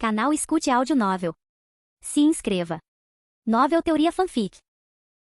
Canal Escute Áudio Novel. Se inscreva. Novel Teoria Fanfic.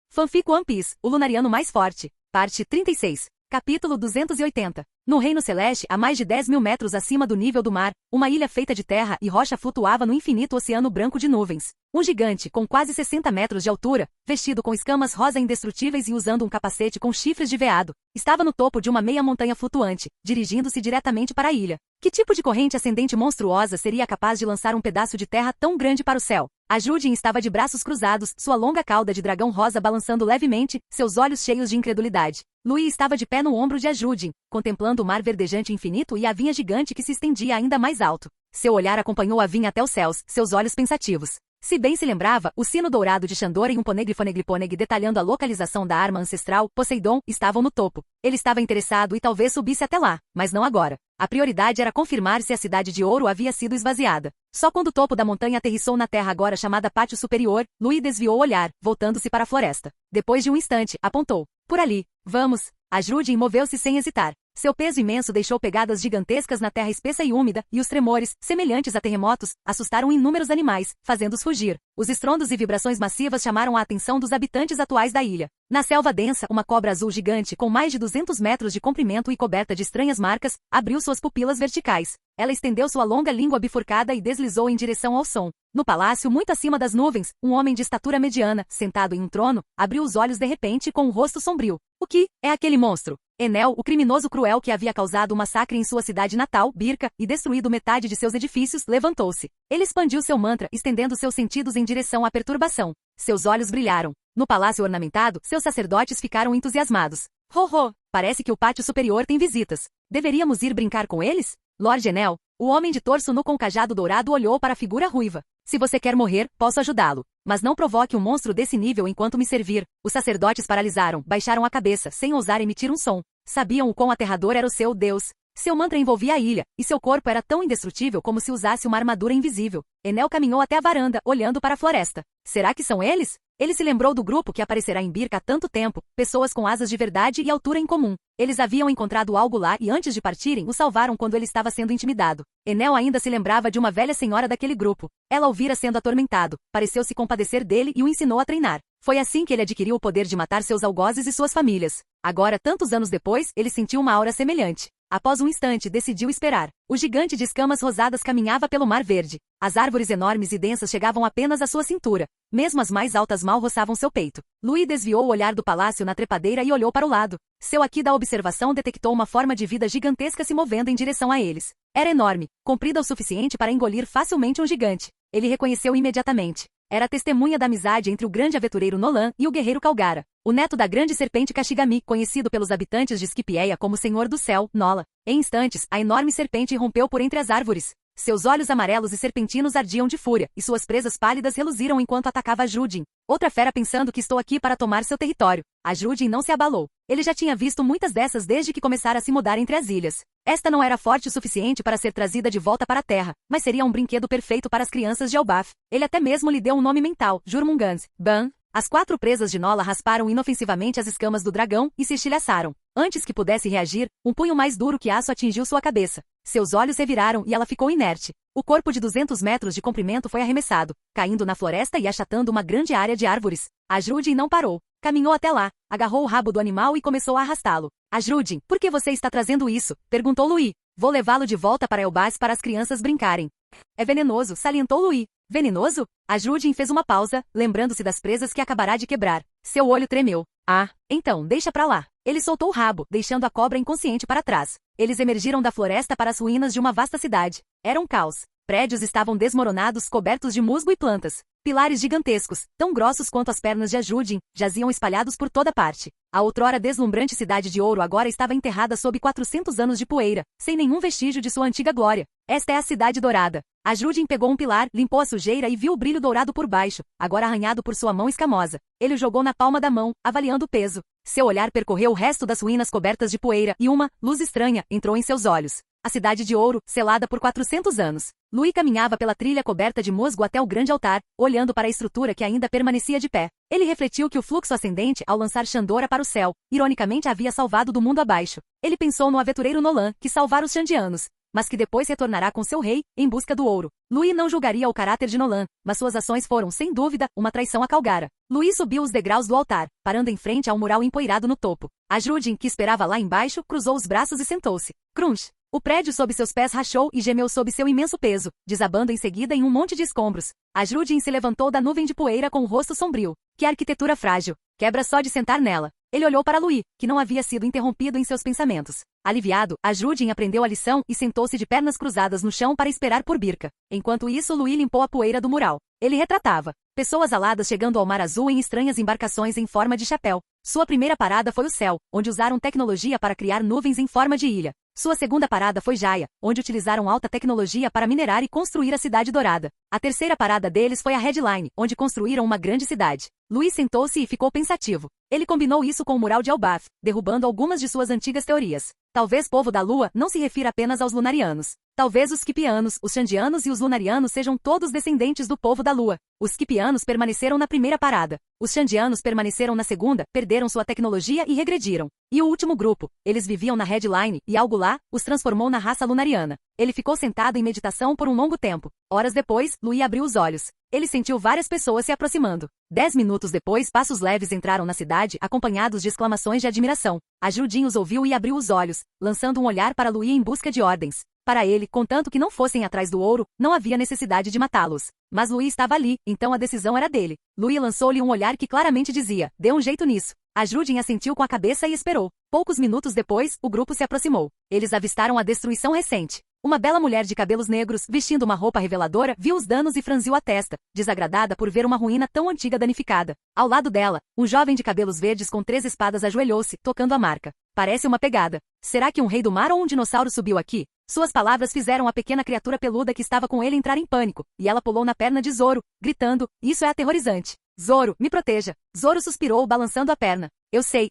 Fanfic One Piece, o Lunariano mais forte. Parte 36. Capítulo 280. No Reino Celeste, a mais de 10 mil metros acima do nível do mar, uma ilha feita de terra e rocha flutuava no infinito oceano branco de nuvens. Um gigante, com quase 60 metros de altura, vestido com escamas rosa indestrutíveis e usando um capacete com chifres de veado, estava no topo de uma meia montanha flutuante, dirigindo-se diretamente para a ilha. Que tipo de corrente ascendente monstruosa seria capaz de lançar um pedaço de terra tão grande para o céu? A Judin estava de braços cruzados, sua longa cauda de dragão rosa balançando levemente, seus olhos cheios de incredulidade. Louis estava de pé no ombro de Judin, contemplando o mar verdejante infinito e a vinha gigante que se estendia ainda mais alto. Seu olhar acompanhou a vinha até os céus, seus olhos pensativos. Se bem se lembrava, o sino dourado de Xandor e um Poneglyphonegliphoneг detalhando a localização da arma ancestral, Poseidon, estavam no topo. Ele estava interessado e talvez subisse até lá, mas não agora. A prioridade era confirmar se a cidade de ouro havia sido esvaziada. Só quando o topo da montanha aterrissou na terra agora chamada Pátio Superior, Louis desviou o olhar, voltando-se para a floresta. Depois de um instante, apontou. Por ali. Vamos. A Judin moveu-se sem hesitar. Seu peso imenso deixou pegadas gigantescas na terra espessa e úmida, e os tremores, semelhantes a terremotos, assustaram inúmeros animais, fazendo-os fugir. Os estrondos e vibrações massivas chamaram a atenção dos habitantes atuais da ilha. Na selva densa, uma cobra azul gigante, com mais de 200 metros de comprimento e coberta de estranhas marcas, abriu suas pupilas verticais. Ela estendeu sua longa língua bifurcada e deslizou em direção ao som. No palácio, muito acima das nuvens, um homem de estatura mediana, sentado em um trono, abriu os olhos de repente com um rosto sombrio. O que é aquele monstro? Enel, o criminoso cruel que havia causado um massacre em sua cidade natal, Birka, e destruído metade de seus edifícios, levantou-se. Ele expandiu seu mantra, estendendo seus sentidos em direção à perturbação. Seus olhos brilharam. No palácio ornamentado, seus sacerdotes ficaram entusiasmados. Ho! Parece que o pátio superior tem visitas. Deveríamos ir brincar com eles? Lord Enel, o homem de torso nu com cajado dourado olhou para a figura ruiva. Se você quer morrer, posso ajudá-lo. Mas não provoque um monstro desse nível enquanto me servir. Os sacerdotes paralisaram, baixaram a cabeça, sem ousar emitir um som. Sabiam o quão aterrador era o seu Deus. Seu mantra envolvia a ilha, e seu corpo era tão indestrutível como se usasse uma armadura invisível. Enel caminhou até a varanda, olhando para a floresta. Será que são eles? Ele se lembrou do grupo que aparecerá em Birka há tanto tempo, pessoas com asas de verdade e altura em comum. Eles haviam encontrado algo lá e antes de partirem o salvaram quando ele estava sendo intimidado. Enel ainda se lembrava de uma velha senhora daquele grupo. Ela o vira sendo atormentado, pareceu se compadecer dele e o ensinou a treinar. Foi assim que ele adquiriu o poder de matar seus algozes e suas famílias. Agora, tantos anos depois, ele sentiu uma aura semelhante. Após um instante, decidiu esperar. O gigante de escamas rosadas caminhava pelo mar verde. As árvores enormes e densas chegavam apenas à sua cintura. Mesmo as mais altas mal roçavam seu peito. Louis desviou o olhar do palácio na trepadeira e olhou para o lado. Seu aqui da observação detectou uma forma de vida gigantesca se movendo em direção a eles. Era enorme, comprida o suficiente para engolir facilmente um gigante. Ele reconheceu imediatamente. Era a testemunha da amizade entre o grande aventureiro Nolan e o guerreiro Calgara, o neto da grande serpente Kashigami, conhecido pelos habitantes de Skipieia como Senhor do Céu, Nola. Em instantes, a enorme serpente irrompeu por entre as árvores. Seus olhos amarelos e serpentinos ardiam de fúria, e suas presas pálidas reluziram enquanto atacava a Judin. Outra fera pensando que estou aqui para tomar seu território. A Judin não se abalou. Ele já tinha visto muitas dessas desde que começara a se mudar entre as ilhas. Esta não era forte o suficiente para ser trazida de volta para a terra, mas seria um brinquedo perfeito para as crianças de Elbaf. Ele até mesmo lhe deu um nome mental, Jurmungand. Ban. As 4 presas de Nola rasparam inofensivamente as escamas do dragão e se estilhaçaram. Antes que pudesse reagir, um punho mais duro que aço atingiu sua cabeça. Seus olhos reviraram e ela ficou inerte. O corpo de 200 metros de comprimento foi arremessado, caindo na floresta e achatando uma grande área de árvores. A Judin não parou. Caminhou até lá, agarrou o rabo do animal e começou a arrastá-lo. A Judin, por que você está trazendo isso? Perguntou Louis. Vou levá-lo de volta para Elbaf para as crianças brincarem. É venenoso, salientou Louis. Venenoso? A Judin fez uma pausa, lembrando-se das presas que acabará de quebrar. Seu olho tremeu. Ah, então, deixa pra lá. Ele soltou o rabo, deixando a cobra inconsciente para trás. Eles emergiram da floresta para as ruínas de uma vasta cidade. Era um caos. Prédios estavam desmoronados, cobertos de musgo e plantas. Pilares gigantescos, tão grossos quanto as pernas de Ajudin, jaziam espalhados por toda parte. A outrora deslumbrante cidade de ouro agora estava enterrada sob 400 anos de poeira, sem nenhum vestígio de sua antiga glória. Esta é a Cidade Dourada. Ajudin pegou um pilar, limpou a sujeira e viu o brilho dourado por baixo, agora arranhado por sua mão escamosa. Ele o jogou na palma da mão, avaliando o peso. Seu olhar percorreu o resto das ruínas cobertas de poeira e uma luz estranha entrou em seus olhos. A cidade de ouro, selada por 400 anos. Louis caminhava pela trilha coberta de musgo até o grande altar, olhando para a estrutura que ainda permanecia de pé. Ele refletiu que o fluxo ascendente ao lançar Xandora para o céu, ironicamente havia salvado do mundo abaixo. Ele pensou no aventureiro Nolan, que salvara os Xandianos. mas que depois retornará com seu rei, em busca do ouro. Louis não julgaria o caráter de Nolan, mas suas ações foram, sem dúvida, uma traição a Calgara. Louis subiu os degraus do altar, parando em frente ao mural empoeirado no topo. Ajrudin, que esperava lá embaixo, cruzou os braços e sentou-se. Crunch! O prédio sob seus pés rachou e gemeu sob seu imenso peso, desabando em seguida em um monte de escombros. Ajrudin se levantou da nuvem de poeira com o rosto sombrio. Que arquitetura frágil! Quebra só de sentar nela. Ele olhou para Louis, que não havia sido interrompido em seus pensamentos. Aliviado, Ajrudin aprendeu a lição e sentou-se de pernas cruzadas no chão para esperar por Birka. Enquanto isso, Louis limpou a poeira do mural. Ele retratava pessoas aladas chegando ao mar azul em estranhas embarcações em forma de chapéu. Sua primeira parada foi o céu, onde usaram tecnologia para criar nuvens em forma de ilha. Sua segunda parada foi Jaya, onde utilizaram alta tecnologia para minerar e construir a Cidade Dourada. A terceira parada deles foi a Headline, onde construíram uma grande cidade. Louis sentou-se e ficou pensativo. Ele combinou isso com o mural de Elbaf, derrubando algumas de suas antigas teorias. Talvez povo da Lua não se refira apenas aos lunarianos. Talvez os Skipianos, os Xandianos e os Lunarianos sejam todos descendentes do povo da Lua. Os Skipianos permaneceram na primeira parada. Os Xandianos permaneceram na segunda, perderam sua tecnologia e regrediram. E o último grupo, eles viviam na Headline, e algo lá, os transformou na raça lunariana. Ele ficou sentado em meditação por um longo tempo. Horas depois, Louis abriu os olhos. Ele sentiu várias pessoas se aproximando. 10 minutos depois, passos leves entraram na cidade, acompanhados de exclamações de admiração. Ajrudin os ouviu e abriu os olhos, lançando um olhar para Louis em busca de ordens. Para ele, contanto que não fossem atrás do ouro, não havia necessidade de matá-los. Mas Louis estava ali, então a decisão era dele. Louis lançou-lhe um olhar que claramente dizia, dê um jeito nisso. Ajrudin assentiu com a cabeça e esperou. Poucos minutos depois, o grupo se aproximou. Eles avistaram a destruição recente. Uma bela mulher de cabelos negros, vestindo uma roupa reveladora, viu os danos e franziu a testa, desagradada por ver uma ruína tão antiga danificada. Ao lado dela, um jovem de cabelos verdes com 3 espadas ajoelhou-se, tocando a marca. Parece uma pegada. Será que um rei do mar ou um dinossauro subiu aqui? Suas palavras fizeram a pequena criatura peluda que estava com ele entrar em pânico, e ela pulou na perna de Zoro, gritando, isso é aterrorizante. Zoro, me proteja. Zoro suspirou, balançando a perna. Eu sei.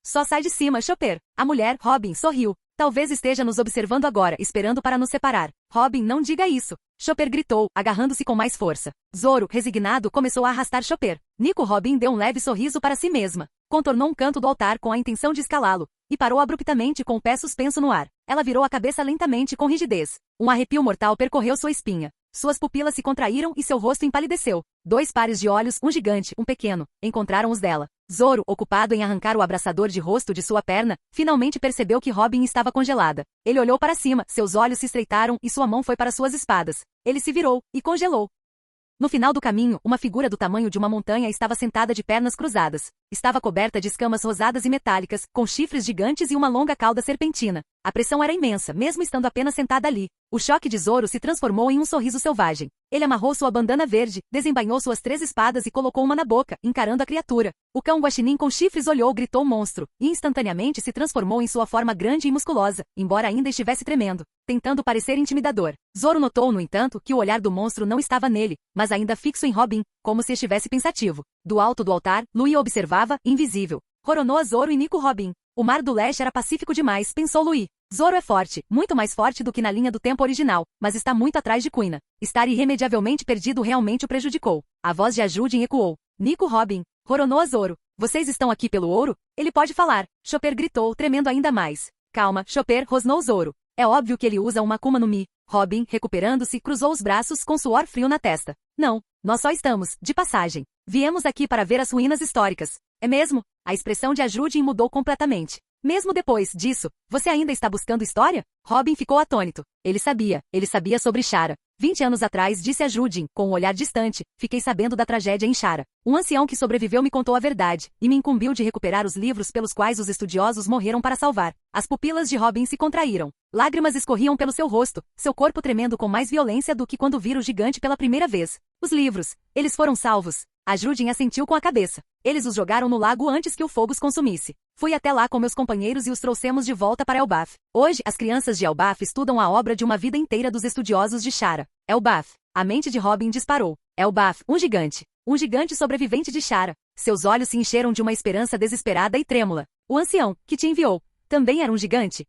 Só sai de cima, Chopper. A mulher, Robin, sorriu. Talvez esteja nos observando agora, esperando para nos separar. Robin, não diga isso. Chopper gritou, agarrando-se com mais força. Zoro, resignado, começou a arrastar Chopper. Nico Robin deu um leve sorriso para si mesma. Contornou um canto do altar com a intenção de escalá-lo, e parou abruptamente com o pé suspenso no ar. Ela virou a cabeça lentamente com rigidez. Um arrepio mortal percorreu sua espinha. Suas pupilas se contraíram e seu rosto empalideceu. 2 pares de olhos, um gigante, um pequeno, encontraram os dela. Zoro, ocupado em arrancar o abraçador de rosto de sua perna, finalmente percebeu que Robin estava congelada. Ele olhou para cima, seus olhos se estreitaram e sua mão foi para suas espadas. Ele se virou e congelou. No final do caminho, uma figura do tamanho de uma montanha estava sentada de pernas cruzadas. Estava coberta de escamas rosadas e metálicas, com chifres gigantes e uma longa cauda serpentina. A pressão era imensa, mesmo estando apenas sentada ali. O choque de Zoro se transformou em um sorriso selvagem. Ele amarrou sua bandana verde, desembainhou suas 3 espadas e colocou uma na boca, encarando a criatura. O cão guaxinim com chifres olhou, gritou monstro, e instantaneamente se transformou em sua forma grande e musculosa, embora ainda estivesse tremendo, tentando parecer intimidador. Zoro notou, no entanto, que o olhar do monstro não estava nele, mas ainda fixo em Robin, como se estivesse pensativo. Do alto do altar, Louis observava, invisível. Roronoa Zoro e Nico Robin. O Mar do Leste era pacífico demais, pensou Louis. Zoro é forte, muito mais forte do que na linha do tempo original, mas está muito atrás de Kuina. Estar irremediavelmente perdido realmente o prejudicou. A voz de Ajrudin ecoou. Nico Robin. Roronoa Zoro. Vocês estão aqui pelo ouro? Ele pode falar. Chopper gritou, tremendo ainda mais. Calma, Chopper, rosnou Zoro. É óbvio que ele usa uma Akuma no Mi. Robin, recuperando-se, cruzou os braços com suor frio na testa. Não, nós só estamos, de passagem. Viemos aqui para ver as ruínas históricas. É mesmo? A expressão de Ajrudin mudou completamente. Mesmo depois disso, você ainda está buscando história? Robin ficou atônito. Ele sabia sobre Chara. 20 anos atrás, disse Ajrudin, com um olhar distante, fiquei sabendo da tragédia em Chara. Um ancião que sobreviveu me contou a verdade, e me incumbiu de recuperar os livros pelos quais os estudiosos morreram para salvar. As pupilas de Robin se contraíram. Lágrimas escorriam pelo seu rosto, seu corpo tremendo com mais violência do que quando vira o gigante pela primeira vez. Os livros, eles foram salvos. Ajrudin assentiu com a cabeça. Eles os jogaram no lago antes que o fogo os consumisse. Fui até lá com meus companheiros e os trouxemos de volta para Elbaf. Hoje, as crianças de Elbaf estudam a obra de uma vida inteira dos estudiosos de Chara. Elbaf. A mente de Robin disparou. Elbaf, um gigante. Um gigante sobrevivente de Chara. Seus olhos se encheram de uma esperança desesperada e trêmula. O ancião, que te enviou, também era um gigante?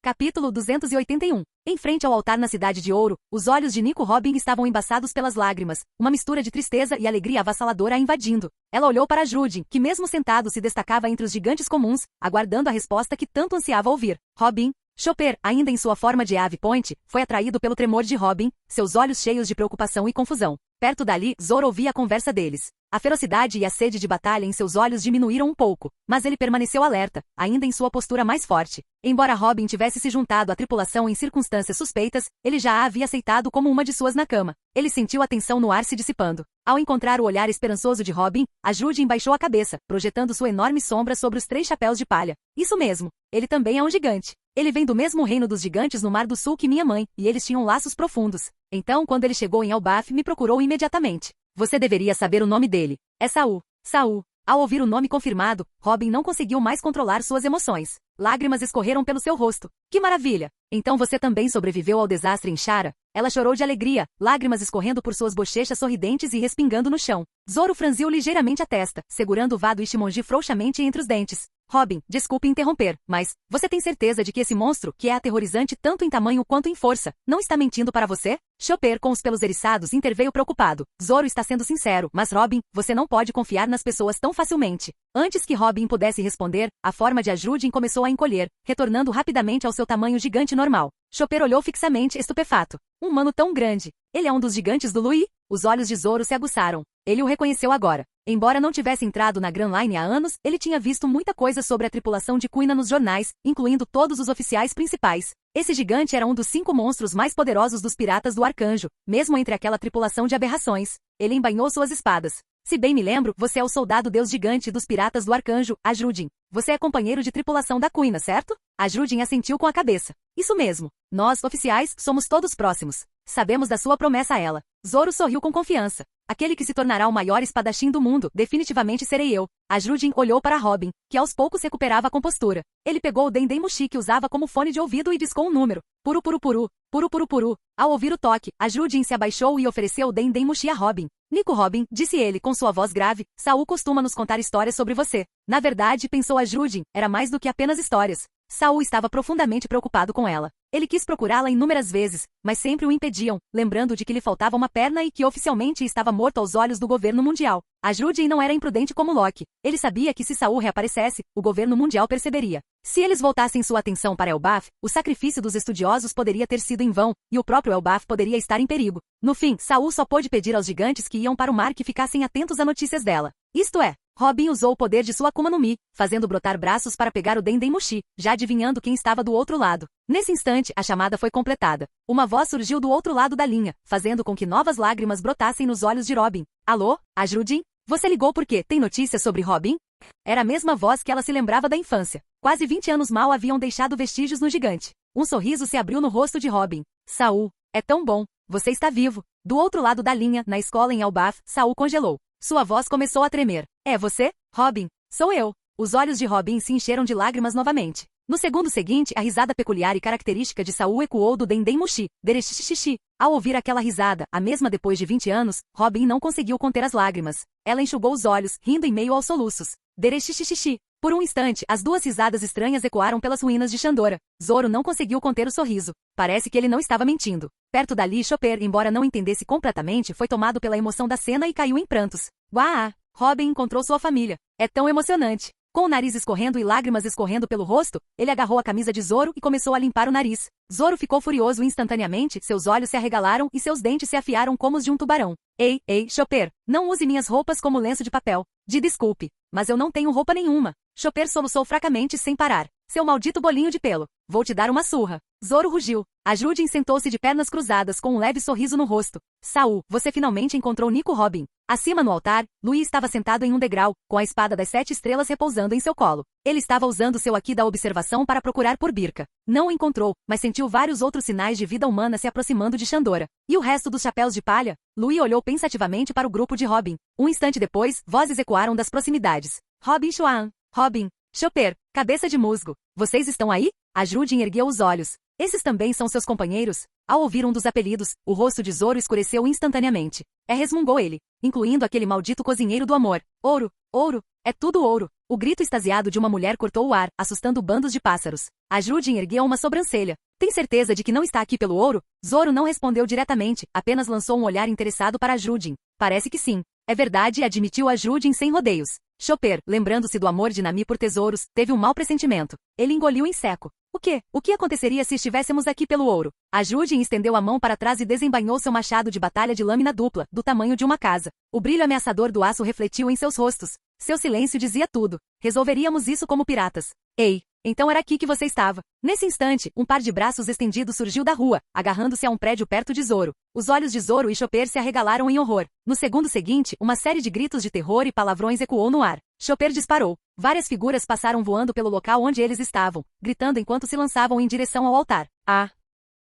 Capítulo 281. Em frente ao altar na Cidade de Ouro, os olhos de Nico Robin estavam embaçados pelas lágrimas, uma mistura de tristeza e alegria avassaladora a invadindo. Ela olhou para Ajrudin, que mesmo sentado se destacava entre os gigantes comuns, aguardando a resposta que tanto ansiava ouvir. Robin, Chopper, ainda em sua forma de ave point, foi atraído pelo tremor de Robin, seus olhos cheios de preocupação e confusão. Perto dali, Zoro ouvia a conversa deles. A ferocidade e a sede de batalha em seus olhos diminuíram um pouco, mas ele permaneceu alerta, ainda em sua postura mais forte. Embora Robin tivesse se juntado à tripulação em circunstâncias suspeitas, ele já a havia aceitado como uma de suas na cama. Ele sentiu a tensão no ar se dissipando. Ao encontrar o olhar esperançoso de Robin, a Judin baixou a cabeça, projetando sua enorme sombra sobre os 3 chapéus de palha. Isso mesmo, ele também é um gigante. Ele vem do mesmo reino dos gigantes no Mar do Sul que minha mãe, e eles tinham laços profundos. Então, quando ele chegou em Elbaf, me procurou imediatamente. Você deveria saber o nome dele. É Saul. Saul. Ao ouvir o nome confirmado, Robin não conseguiu mais controlar suas emoções. Lágrimas escorreram pelo seu rosto. Que maravilha! Então você também sobreviveu ao desastre em Chara? Ela chorou de alegria, lágrimas escorrendo por suas bochechas sorridentes e respingando no chão. Zoro franziu ligeiramente a testa, segurando o vado Ichimonji frouxamente entre os dentes. Robin, desculpe interromper, mas você tem certeza de que esse monstro, que é aterrorizante tanto em tamanho quanto em força, não está mentindo para você? Chopper, com os pelos eriçados, interveio preocupado. Zoro está sendo sincero, mas Robin, você não pode confiar nas pessoas tão facilmente. Antes que Robin pudesse responder, a forma de Ajudin começou a encolher, retornando rapidamente ao seu tamanho gigante normal. Chopper olhou fixamente, estupefato. Um humano tão grande. Ele é um dos gigantes do Lui? Os olhos de Zoro se aguçaram. Ele o reconheceu agora. Embora não tivesse entrado na Grand Line há anos, ele tinha visto muita coisa sobre a tripulação de Kuina nos jornais, incluindo todos os oficiais principais. Esse gigante era um dos 5 monstros mais poderosos dos piratas do Arcanjo, mesmo entre aquela tripulação de aberrações. Ele embainhou suas espadas. Se bem me lembro, você é o soldado deus gigante dos piratas do Arcanjo, Ajudin. Você é companheiro de tripulação da Kuina, certo? Ajudin assentiu com a cabeça. Isso mesmo. Nós, oficiais, somos todos próximos. Sabemos da sua promessa a ela. Zoro sorriu com confiança. Aquele que se tornará o maior espadachim do mundo, definitivamente serei eu. Ajudin olhou para Robin, que aos poucos recuperava a compostura. Ele pegou o Dendemushi que usava como fone de ouvido e discou um número. Puru puru puru, puru puru puru. Ao ouvir o toque, Ajudin se abaixou e ofereceu o Dendemushi a Robin. Nico Robin, disse ele com sua voz grave, Saul costuma nos contar histórias sobre você. Na verdade, pensou Ajudin, era mais do que apenas histórias. Saul estava profundamente preocupado com ela. Ele quis procurá-la inúmeras vezes, mas sempre o impediam, lembrando de que lhe faltava uma perna e que oficialmente estava morto aos olhos do governo mundial. Ajudin não era imprudente como Loki. Ele sabia que se Saul reaparecesse, o governo mundial perceberia. Se eles voltassem sua atenção para Elbaf, o sacrifício dos estudiosos poderia ter sido em vão, e o próprio Elbaf poderia estar em perigo. No fim, Saul só pôde pedir aos gigantes que iam para o mar que ficassem atentos a notícias dela. Isto é, Robin usou o poder de sua Akuma no Mi, fazendo brotar braços para pegar o Dendemushi, já adivinhando quem estava do outro lado. Nesse instante, a chamada foi completada. Uma voz surgiu do outro lado da linha, fazendo com que novas lágrimas brotassem nos olhos de Robin. Alô, Ajudin? Você ligou porque tem notícias sobre Robin? Era a mesma voz que ela se lembrava da infância. Quase 20 anos mal haviam deixado vestígios no gigante. Um sorriso se abriu no rosto de Robin. Saul, é tão bom. Você está vivo. Do outro lado da linha, na escola em Elbaf, Saul congelou. Sua voz começou a tremer. É você, Robin? Sou eu. Os olhos de Robin se encheram de lágrimas novamente. No segundo seguinte, a risada peculiar e característica de Saul ecoou do Dendemushi, Derechichichi. Ao ouvir aquela risada, a mesma depois de 20 anos, Robin não conseguiu conter as lágrimas. Ela enxugou os olhos, rindo em meio aos soluços. Derechichichi. Por um instante, as duas risadas estranhas ecoaram pelas ruínas de Shandora. Zoro não conseguiu conter o sorriso. Parece que ele não estava mentindo. Perto dali, Chopper, embora não entendesse completamente, foi tomado pela emoção da cena e caiu em prantos. Uau! Robin encontrou sua família. É tão emocionante. Com o nariz escorrendo e lágrimas escorrendo pelo rosto, ele agarrou a camisa de Zoro e começou a limpar o nariz. Zoro ficou furioso instantaneamente, seus olhos se arregalaram e seus dentes se afiaram como os de um tubarão. Ei, Chopper, não use minhas roupas como lenço de papel. Desculpe, mas eu não tenho roupa nenhuma. Chopper soluçou fracamente sem parar. Seu maldito bolinho de pelo. Vou te dar uma surra. Zoro rugiu. Ajudin sentou-se de pernas cruzadas com um leve sorriso no rosto. Saul, você finalmente encontrou Nico Robin. Acima no altar, Louis estava sentado em um degrau, com a espada das 7 estrelas repousando em seu colo. Ele estava usando seu Haki da observação para procurar por Birka. Não o encontrou, mas sentiu vários outros sinais de vida humana se aproximando de Shandora. E o resto dos chapéus de palha? Louis olhou pensativamente para o grupo de Robin. Um instante depois, vozes ecoaram das proximidades. Robin Chuan. Robin. Chopper. Cabeça de musgo. Vocês estão aí? Ajudin ergueu os olhos. Esses também são seus companheiros? Ao ouvir um dos apelidos, o rosto de Zoro escureceu instantaneamente. Resmungou ele, incluindo aquele maldito cozinheiro do amor. Ouro, ouro, é tudo ouro. O grito extasiado de uma mulher cortou o ar, assustando bandos de pássaros. Ajudin ergueu uma sobrancelha. Tem certeza de que não está aqui pelo ouro? Zoro não respondeu diretamente, apenas lançou um olhar interessado para Ajudin. Parece que sim. É verdade, admitiu Ajudin sem rodeios. Chopper, lembrando-se do amor de Nami por tesouros, teve um mau pressentimento. Ele engoliu em seco. O quê? O que aconteceria se estivéssemos aqui pelo ouro? Ajudin estendeu a mão para trás e desembainhou seu machado de batalha de lâmina dupla, do tamanho de uma casa. O brilho ameaçador do aço refletiu em seus rostos. Seu silêncio dizia tudo. Resolveríamos isso como piratas. Ei, então era aqui que você estava. Nesse instante, um par de braços estendidos surgiu da rua, agarrando-se a um prédio perto de Zoro. Os olhos de Zoro e Chopper se arregalaram em horror. No segundo seguinte, uma série de gritos de terror e palavrões ecoou no ar. Chopper disparou. Várias figuras passaram voando pelo local onde eles estavam, gritando enquanto se lançavam em direção ao altar. Ah!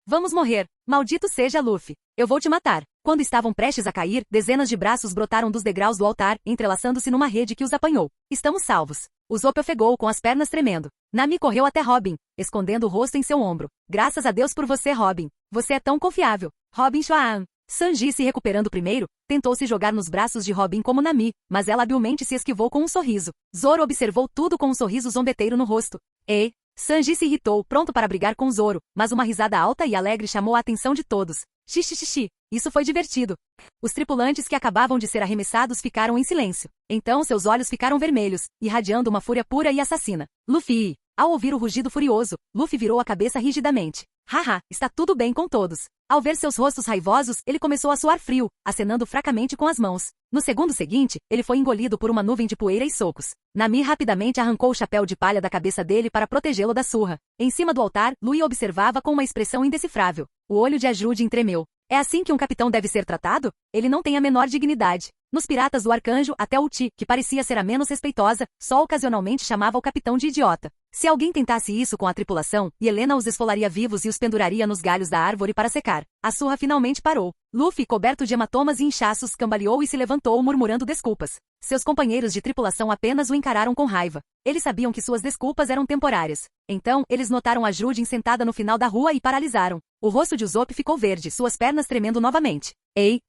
Vamos morrer! Maldito seja Luffy! Eu vou te matar! Quando estavam prestes a cair, dezenas de braços brotaram dos degraus do altar, entrelaçando-se numa rede que os apanhou. Estamos salvos! O Zop ofegou com as pernas tremendo. Nami correu até Robin, escondendo o rosto em seu ombro. Graças a Deus por você, Robin. Você é tão confiável. Robin Schwaan. Sanji, se recuperando primeiro, tentou se jogar nos braços de Robin como Nami, mas ela habilmente se esquivou com um sorriso. Zoro observou tudo com um sorriso zombeteiro no rosto. Ei! Sanji se irritou, pronto para brigar com Zoro, mas uma risada alta e alegre chamou a atenção de todos. Xixi, isso foi divertido. Os tripulantes que acabavam de ser arremessados ficaram em silêncio. Então seus olhos ficaram vermelhos, irradiando uma fúria pura e assassina. Luffy! Ao ouvir o rugido furioso, Luffy virou a cabeça rigidamente. Haha, está tudo bem com todos. Ao ver seus rostos raivosos, ele começou a suar frio, acenando fracamente com as mãos. No segundo seguinte, ele foi engolido por uma nuvem de poeira e socos. Nami rapidamente arrancou o chapéu de palha da cabeça dele para protegê-lo da surra. Em cima do altar, Lui observava com uma expressão indecifrável. O olho de Ajudin tremeu. É assim que um capitão deve ser tratado? Ele não tem a menor dignidade. Nos piratas do Arcanjo, até Uchi, que parecia ser a menos respeitosa, só ocasionalmente chamava o capitão de idiota. Se alguém tentasse isso com a tripulação, Helena os esfolaria vivos e os penduraria nos galhos da árvore para secar. A surra finalmente parou. Luffy, coberto de hematomas e inchaços, cambaleou e se levantou murmurando desculpas. Seus companheiros de tripulação apenas o encararam com raiva. Eles sabiam que suas desculpas eram temporárias. Então, eles notaram Ajudin sentada no final da rua e paralisaram. O rosto de Usopp ficou verde, suas pernas tremendo novamente. Ei!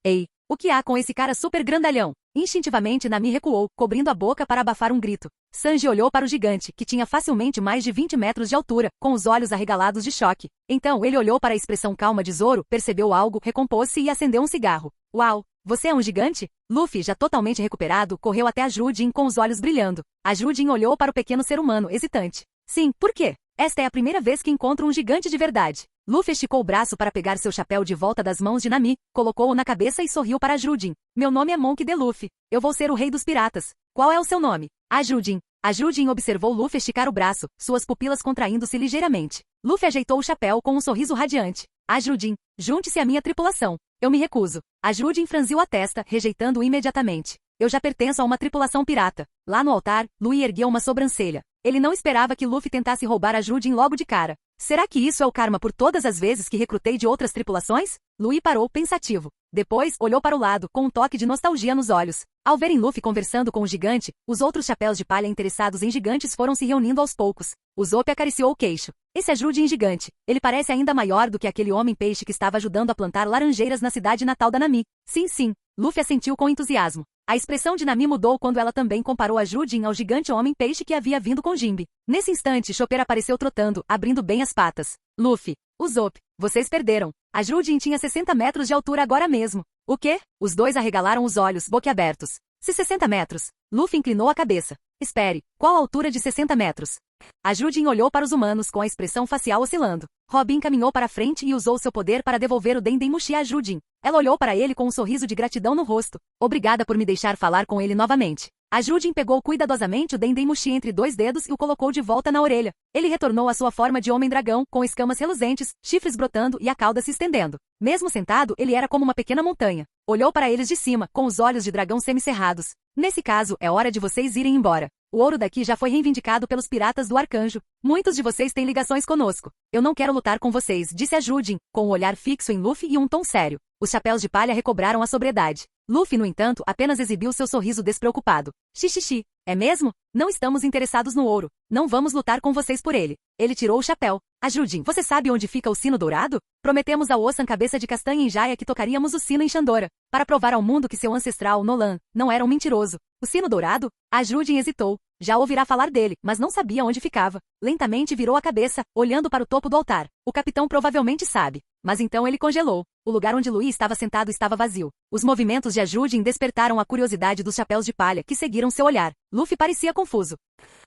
O que há com esse cara super grandalhão? Instintivamente Nami recuou, cobrindo a boca para abafar um grito. Sanji olhou para o gigante, que tinha facilmente mais de 20 metros de altura, com os olhos arregalados de choque. Então ele olhou para a expressão calma de Zoro, percebeu algo, recompôs-se e acendeu um cigarro. Uau! Você é um gigante? Luffy, já totalmente recuperado, correu até Ajudin com os olhos brilhando. Ajudin olhou para o pequeno ser humano, hesitante. Sim, por quê? Esta é a primeira vez que encontro um gigante de verdade. Luffy esticou o braço para pegar seu chapéu de volta das mãos de Nami, colocou-o na cabeça e sorriu para Ajudin. Meu nome é Monk D. Luffy. Eu vou ser o rei dos piratas. Qual é o seu nome? Ajudin. Ajudin observou Luffy esticar o braço, suas pupilas contraindo-se ligeiramente. Luffy ajeitou o chapéu com um sorriso radiante. Ajudin, junte-se à minha tripulação. Eu me recuso. Ajudin franziu a testa, rejeitando-o imediatamente. Eu já pertenço a uma tripulação pirata. Lá no altar, Lui ergueu uma sobrancelha. Ele não esperava que Luffy tentasse roubar Ajudin logo de cara. Será que isso é o karma por todas as vezes que recrutei de outras tripulações? Lui parou pensativo. Depois, olhou para o lado, com um toque de nostalgia nos olhos. Ao verem Luffy conversando com o gigante, os outros chapéus de palha interessados em gigantes foram se reunindo aos poucos. Usopp acariciou o queixo. Esse Ajudin gigante. Ele parece ainda maior do que aquele homem-peixe que estava ajudando a plantar laranjeiras na cidade natal da Nami. Sim. Luffy assentiu com entusiasmo. A expressão de Nami mudou quando ela também comparou Ajudin ao gigante homem-peixe que havia vindo com Jinbe. Nesse instante, Chopper apareceu trotando, abrindo bem as patas. Luffy, Usopp, vocês perderam. Ajudin tinha 60 metros de altura agora mesmo. O quê? Os dois arregalaram os olhos, boquiabertos. Se 60 metros. Luffy inclinou a cabeça. Espere, qual a altura de 60 metros? Ajudin olhou para os humanos com a expressão facial oscilando. Robin caminhou para frente e usou seu poder para devolver o Dendemushi a Ajudin. Ela olhou para ele com um sorriso de gratidão no rosto. Obrigada por me deixar falar com ele novamente. Ajudin pegou cuidadosamente o Dendemushi entre dois dedos e o colocou de volta na orelha. Ele retornou à sua forma de homem-dragão, com escamas reluzentes, chifres brotando e a cauda se estendendo. Mesmo sentado, ele era como uma pequena montanha. Olhou para eles de cima, com os olhos de dragão semicerrados. Nesse caso, é hora de vocês irem embora. O ouro daqui já foi reivindicado pelos piratas do Arcanjo. Muitos de vocês têm ligações conosco. Eu não quero lutar com vocês, disse Ajudin, com o olhar fixo em Luffy e um tom sério. Os chapéus de palha recobraram a sobriedade. Luffy, no entanto, apenas exibiu seu sorriso despreocupado. Xixi, é mesmo? Não estamos interessados no ouro. Não vamos lutar com vocês por ele. Ele tirou o chapéu. Ajudin, você sabe onde fica o sino dourado? Prometemos ao Ossan Cabeça de Castanha em Jaya que tocaríamos o sino em Shandora, para provar ao mundo que seu ancestral, Nolan, não era um mentiroso. O sino dourado? Ajudin hesitou. Já ouvirá falar dele, mas não sabia onde ficava. Lentamente virou a cabeça, olhando para o topo do altar. O capitão provavelmente sabe. Mas então ele congelou. O lugar onde Louis estava sentado estava vazio. Os movimentos de Ajudin despertaram a curiosidade dos chapéus de palha que seguiram seu olhar. Luffy parecia confuso.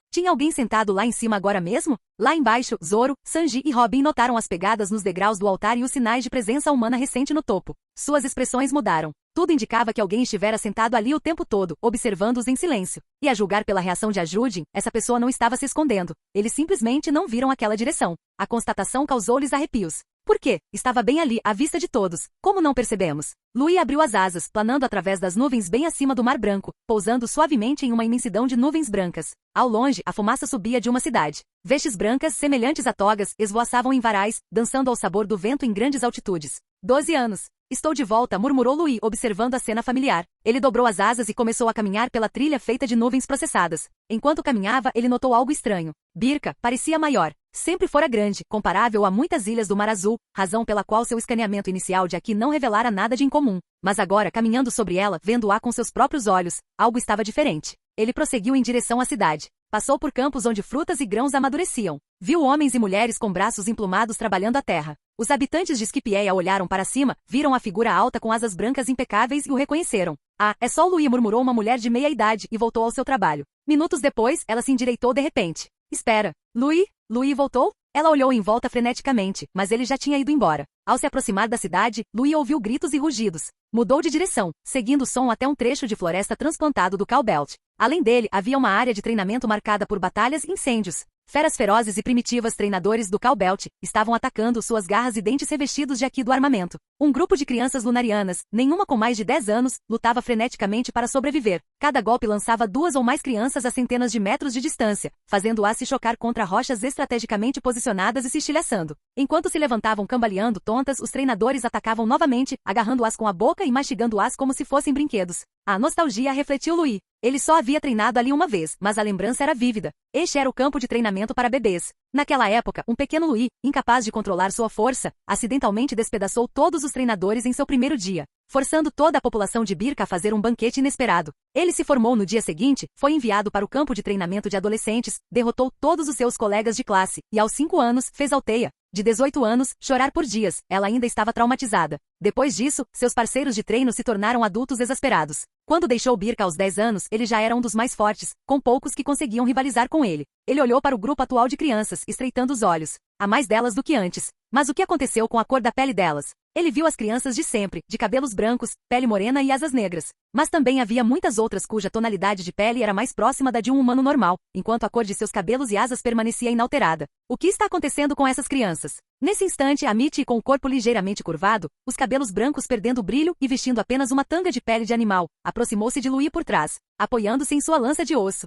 Tinha alguém sentado lá em cima agora mesmo? Lá embaixo, Zoro, Sanji e Robin notaram as pegadas nos degraus do altar e os sinais de presença humana recente no topo. Suas expressões mudaram. Tudo indicava que alguém estivera sentado ali o tempo todo, observando-os em silêncio. E a julgar pela reação de Ajudin, essa pessoa não estava se escondendo. Eles simplesmente não viram aquela direção. A constatação causou-lhes arrepios. Por quê? Estava bem ali, à vista de todos. Como não percebemos? Louis abriu as asas, planando através das nuvens bem acima do Mar Branco, pousando suavemente em uma imensidão de nuvens brancas. Ao longe, a fumaça subia de uma cidade. Vestes brancas, semelhantes a togas, esvoaçavam em varais, dançando ao sabor do vento em grandes altitudes. 12 anos. Estou de volta, murmurou Louis, observando a cena familiar. Ele dobrou as asas e começou a caminhar pela trilha feita de nuvens processadas. Enquanto caminhava, ele notou algo estranho. Birka parecia maior. Sempre fora grande, comparável a muitas ilhas do Mar Azul, razão pela qual seu escaneamento inicial de aqui não revelara nada de incomum. Mas agora, caminhando sobre ela, vendo-a com seus próprios olhos, algo estava diferente. Ele prosseguiu em direção à cidade. Passou por campos onde frutas e grãos amadureciam. Viu homens e mulheres com braços emplumados trabalhando a terra. Os habitantes de Skipieia olharam para cima, viram a figura alta com asas brancas impecáveis e o reconheceram. Ah, é só o Louis, murmurou uma mulher de meia idade e voltou ao seu trabalho. Minutos depois, ela se endireitou de repente. Espera. Louis? Louis voltou? Ela olhou em volta freneticamente, mas ele já tinha ido embora. Ao se aproximar da cidade, Louis ouviu gritos e rugidos. Mudou de direção, seguindo o som até um trecho de floresta transplantado do Cowbelt. Além dele, havia uma área de treinamento marcada por batalhas e incêndios. Feras ferozes e primitivas treinadores do Cowbelt estavam atacando suas garras e dentes revestidos de aqui do armamento. Um grupo de crianças lunarianas, nenhuma com mais de 10 anos, lutava freneticamente para sobreviver. Cada golpe lançava 2 ou mais crianças a centenas de metros de distância, fazendo-as se chocar contra rochas estrategicamente posicionadas e se estilhaçando. Enquanto se levantavam cambaleando tontas, os treinadores atacavam novamente, agarrando-as com a boca e mastigando-as como se fossem brinquedos. A nostalgia refletiu Louis. Ele só havia treinado ali uma vez, mas a lembrança era vívida. Este era o campo de treinamento para bebês. Naquela época, um pequeno Louis, incapaz de controlar sua força, acidentalmente despedaçou todos os treinadores em seu primeiro dia, forçando toda a população de Birka a fazer um banquete inesperado. Ele se formou no dia seguinte, foi enviado para o campo de treinamento de adolescentes, derrotou todos os seus colegas de classe, e aos 5 anos, fez Alteia. De 18 anos, chorar por dias, ela ainda estava traumatizada. Depois disso, seus parceiros de treino se tornaram adultos exasperados. Quando deixou Birka aos 10 anos, ele já era um dos mais fortes, com poucos que conseguiam rivalizar com ele. Ele olhou para o grupo atual de crianças, estreitando os olhos. Há mais delas do que antes. Mas o que aconteceu com a cor da pele delas? Ele viu as crianças de sempre, de cabelos brancos, pele morena e asas negras. Mas também havia muitas outras cuja tonalidade de pele era mais próxima da de um humano normal, enquanto a cor de seus cabelos e asas permanecia inalterada. O que está acontecendo com essas crianças? Nesse instante, Amit, com o corpo ligeiramente curvado, os cabelos brancos perdendo o brilho e vestindo apenas uma tanga de pele de animal, aproximou-se de Louis por trás, apoiando-se em sua lança de osso.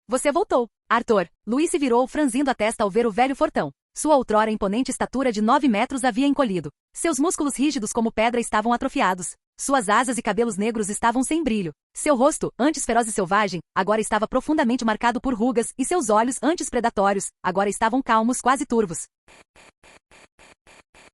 Você voltou, Arthur. Louis se virou, franzindo a testa ao ver o velho fortão. Sua outrora imponente estatura de 9 metros havia encolhido. Seus músculos rígidos como pedra estavam atrofiados. Suas asas e cabelos negros estavam sem brilho. Seu rosto, antes feroz e selvagem, agora estava profundamente marcado por rugas, e seus olhos, antes predatórios, agora estavam calmos, quase turvos.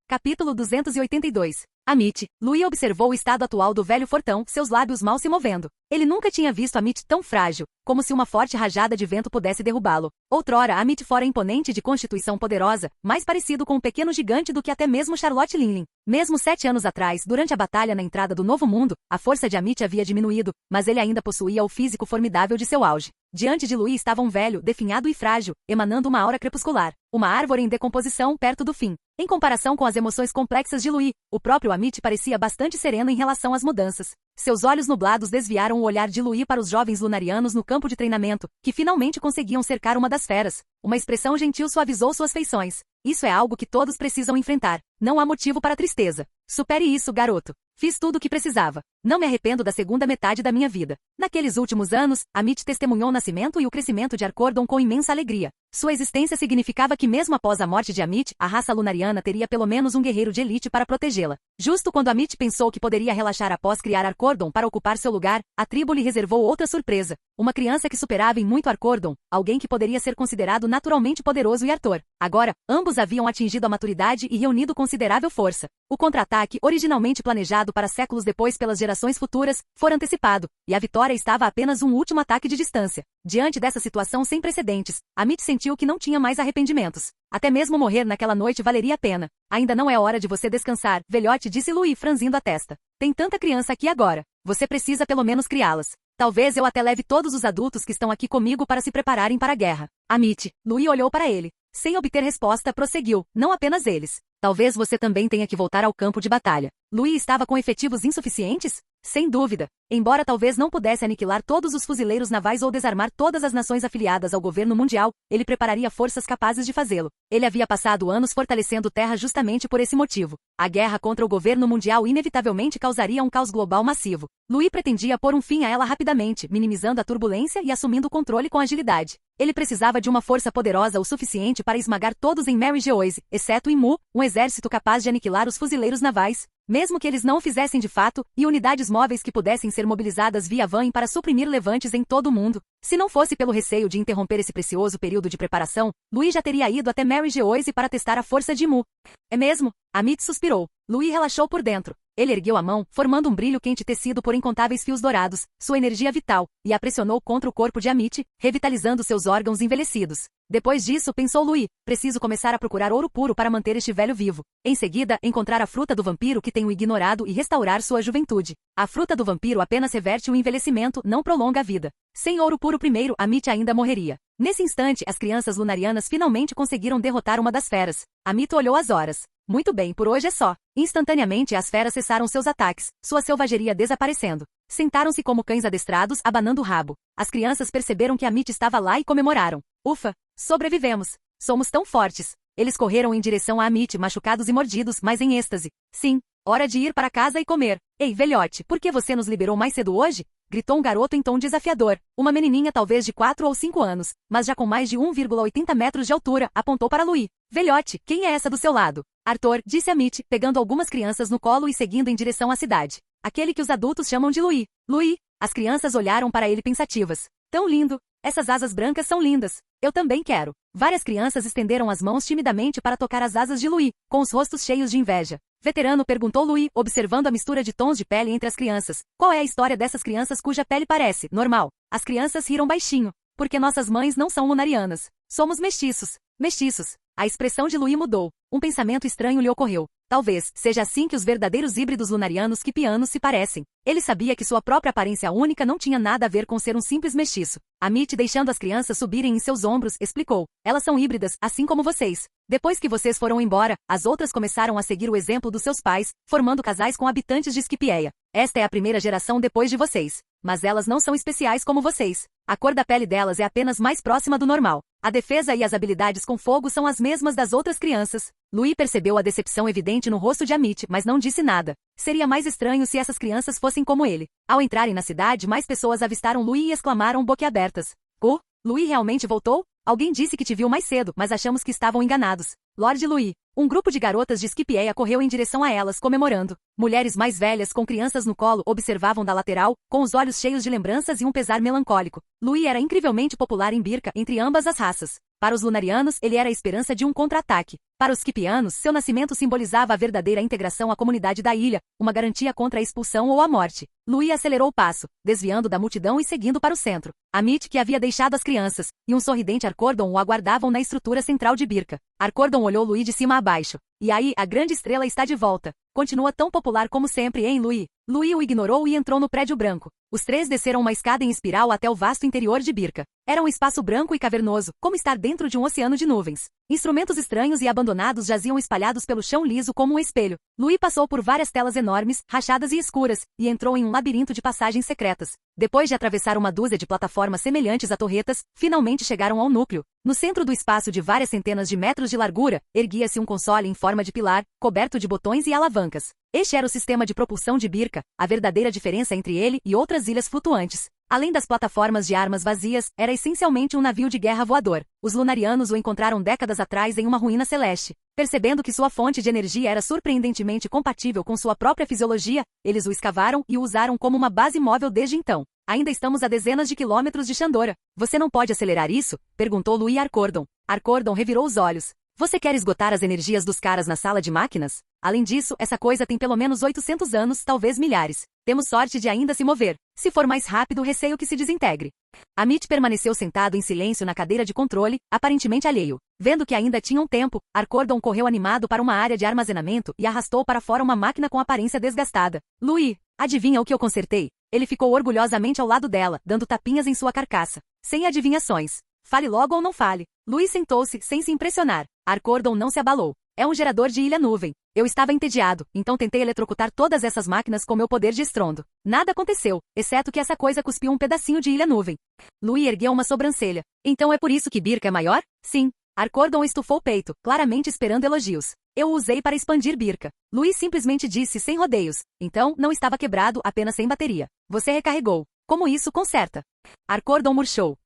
Capítulo 282. Amit. Louis observou o estado atual do velho fortão, seus lábios mal se movendo. Ele nunca tinha visto Amit tão frágil, como se uma forte rajada de vento pudesse derrubá-lo. Outrora, Amit fora imponente de constituição poderosa, mais parecido com um pequeno gigante do que até mesmo Charlotte Linlin. Mesmo 7 anos atrás, durante a batalha na entrada do Novo Mundo, a força de Amit havia diminuído, mas ele ainda possuía o físico formidável de seu auge. Diante de Louis estava um velho, definhado e frágil, emanando uma aura crepuscular. Uma árvore em decomposição perto do fim. Em comparação com as emoções complexas de Louis, o próprio Amit parecia bastante sereno em relação às mudanças. Seus olhos nublados desviaram o olhar de Louis para os jovens lunarianos no campo de treinamento, que finalmente conseguiam cercar uma das feras. Uma expressão gentil suavizou suas feições. Isso é algo que todos precisam enfrentar. Não há motivo para tristeza. Supere isso, garoto. Fiz tudo o que precisava. Não me arrependo da segunda metade da minha vida. Naqueles últimos anos, Amit testemunhou o nascimento e o crescimento de Arcordon com imensa alegria. Sua existência significava que mesmo após a morte de Amit, a raça lunariana teria pelo menos um guerreiro de elite para protegê-la. Justo quando Amit pensou que poderia relaxar após criar Arcordon para ocupar seu lugar, a tribo lhe reservou outra surpresa. Uma criança que superava em muito Arcordon, alguém que poderia ser considerado naturalmente poderoso e Arthur. Agora, ambos haviam atingido a maturidade e reunido consigo considerável força. O contra-ataque, originalmente planejado para séculos depois pelas gerações futuras, foi antecipado, e a vitória estava a apenas um último ataque de distância. Diante dessa situação sem precedentes, Amit sentiu que não tinha mais arrependimentos. Até mesmo morrer naquela noite valeria a pena. Ainda não é hora de você descansar, velhote, disse Louis, franzindo a testa. Tem tanta criança aqui agora. Você precisa pelo menos criá-las. Talvez eu até leve todos os adultos que estão aqui comigo para se prepararem para a guerra. Amit, Louis olhou para ele. Sem obter resposta, prosseguiu, não apenas eles. Talvez você também tenha que voltar ao campo de batalha. Louis estava com efetivos insuficientes? Sem dúvida. Embora talvez não pudesse aniquilar todos os fuzileiros navais ou desarmar todas as nações afiliadas ao governo mundial, ele prepararia forças capazes de fazê-lo. Ele havia passado anos fortalecendo Terra justamente por esse motivo. A guerra contra o governo mundial inevitavelmente causaria um caos global massivo. Louis pretendia pôr um fim a ela rapidamente, minimizando a turbulência e assumindo o controle com agilidade. Ele precisava de uma força poderosa o suficiente para esmagar todos em Mary Geoise, exceto em Mu, um exército capaz de aniquilar os fuzileiros navais, mesmo que eles não o fizessem de fato, e unidades móveis que pudessem ser mobilizadas via van para suprimir levantes em todo o mundo. Se não fosse pelo receio de interromper esse precioso período de preparação, Louis já teria ido até Mary Geoise para testar a força de Mu. É mesmo? Amit suspirou. Louis relaxou por dentro. Ele ergueu a mão, formando um brilho quente tecido por incontáveis fios dourados, sua energia vital, e a pressionou contra o corpo de Amit, revitalizando seus órgãos envelhecidos. Depois disso, pensou Louis, preciso começar a procurar ouro puro para manter este velho vivo. Em seguida, encontrar a fruta do vampiro que tenho ignorado e restaurar sua juventude. A fruta do vampiro apenas reverte o envelhecimento, não prolonga a vida. Sem ouro puro primeiro, Amit ainda morreria. Nesse instante, as crianças lunarianas finalmente conseguiram derrotar uma das feras. Amit olhou as horas. Muito bem, por hoje é só. Instantaneamente as feras cessaram seus ataques, sua selvageria desaparecendo. Sentaram-se como cães adestrados, abanando o rabo. As crianças perceberam que Amit estava lá e comemoraram. Ufa! Sobrevivemos! Somos tão fortes! Eles correram em direção a Amit, machucados e mordidos, mas em êxtase. Sim, hora de ir para casa e comer. Ei, velhote, por que você nos liberou mais cedo hoje? Gritou um garoto em tom desafiador. Uma menininha talvez de 4 ou 5 anos, mas já com mais de 1,80 metros de altura, apontou para Louis. Velhote, quem é essa do seu lado? Arthur, disse Amit, pegando algumas crianças no colo e seguindo em direção à cidade. Aquele que os adultos chamam de Louis. Louis! As crianças olharam para ele pensativas. Tão lindo! Essas asas brancas são lindas. Eu também quero. Várias crianças estenderam as mãos timidamente para tocar as asas de Louis, com os rostos cheios de inveja. Veterano, perguntou Louis, observando a mistura de tons de pele entre as crianças. Qual é a história dessas crianças cuja pele parece normal? As crianças riram baixinho. Porque nossas mães não são lunarianas. Somos mestiços. Mestiços. A expressão de Louis mudou. Um pensamento estranho lhe ocorreu. Talvez seja assim que os verdadeiros híbridos lunarianos quipianos se parecem. Ele sabia que sua própria aparência única não tinha nada a ver com ser um simples mestiço. Amit, deixando as crianças subirem em seus ombros, explicou. Elas são híbridas, assim como vocês. Depois que vocês foram embora, as outras começaram a seguir o exemplo dos seus pais, formando casais com habitantes de Skipieia. Esta é a primeira geração depois de vocês. Mas elas não são especiais como vocês. A cor da pele delas é apenas mais próxima do normal. A defesa e as habilidades com fogo são as mesmas das outras crianças. Louis percebeu a decepção evidente no rosto de Amit, mas não disse nada. Seria mais estranho se essas crianças fossem como ele. Ao entrarem na cidade, mais pessoas avistaram Louis e exclamaram boquiabertas. Louis realmente voltou? Alguém disse que te viu mais cedo, mas achamos que estavam enganados. Lord Louis. Um grupo de garotas de Skipieia correu em direção a elas, comemorando. Mulheres mais velhas com crianças no colo observavam da lateral, com os olhos cheios de lembranças e um pesar melancólico. Louis era incrivelmente popular em Birka entre ambas as raças. Para os lunarianos, ele era a esperança de um contra-ataque. Para os Skipianos, seu nascimento simbolizava a verdadeira integração à comunidade da ilha, uma garantia contra a expulsão ou a morte. Louis acelerou o passo, desviando da multidão e seguindo para o centro. Amit, que havia deixado as crianças, e um sorridente Arcordon o aguardavam na estrutura central de Birka. Arcordon olhou Louis de cima a baixo. E aí, a grande estrela está de volta. Continua tão popular como sempre, hein, Louis? Louis o ignorou e entrou no prédio branco. Os três desceram uma escada em espiral até o vasto interior de Birka. Era um espaço branco e cavernoso, como estar dentro de um oceano de nuvens. Instrumentos estranhos e abandonados jaziam espalhados pelo chão liso como um espelho. Louis passou por várias telas enormes, rachadas e escuras, e entrou em um labirinto de passagens secretas. Depois de atravessar uma dúzia de plataformas semelhantes a torretas, finalmente chegaram ao núcleo. No centro do espaço de várias centenas de metros de largura, erguia-se um console em forma de pilar, coberto de botões e alavancas. Este era o sistema de propulsão de Birka, a verdadeira diferença entre ele e outras ilhas flutuantes. Além das plataformas de armas vazias, era essencialmente um navio de guerra voador. Os lunarianos o encontraram décadas atrás em uma ruína celeste. Percebendo que sua fonte de energia era surpreendentemente compatível com sua própria fisiologia, eles o escavaram e o usaram como uma base móvel desde então. Ainda estamos a dezenas de quilômetros de Chandora. Você não pode acelerar isso? Perguntou Louis Arcordon. Arcordon revirou os olhos. Você quer esgotar as energias dos caras na sala de máquinas? Além disso, essa coisa tem pelo menos 800 anos, talvez milhares. Temos sorte de ainda se mover. Se for mais rápido, receio que se desintegre. Amit permaneceu sentado em silêncio na cadeira de controle, aparentemente alheio. Vendo que ainda tinham tempo, Arcordon correu animado para uma área de armazenamento e arrastou para fora uma máquina com aparência desgastada. Louis, adivinha o que eu consertei? Ele ficou orgulhosamente ao lado dela, dando tapinhas em sua carcaça. Sem adivinhações. Fale logo ou não fale. Louis sentou-se, sem se impressionar. Arcordon não se abalou. É um gerador de ilha-nuvem. Eu estava entediado, então tentei eletrocutar todas essas máquinas com meu poder de estrondo. Nada aconteceu, exceto que essa coisa cuspiu um pedacinho de ilha-nuvem. Louis ergueu uma sobrancelha. Então é por isso que Birka é maior? Sim. Arcordon estufou o peito, claramente esperando elogios. Eu o usei para expandir Birka. Louis simplesmente disse sem rodeios. Então, não estava quebrado, apenas sem bateria. Você recarregou. Como isso conserta? Arcordon murchou.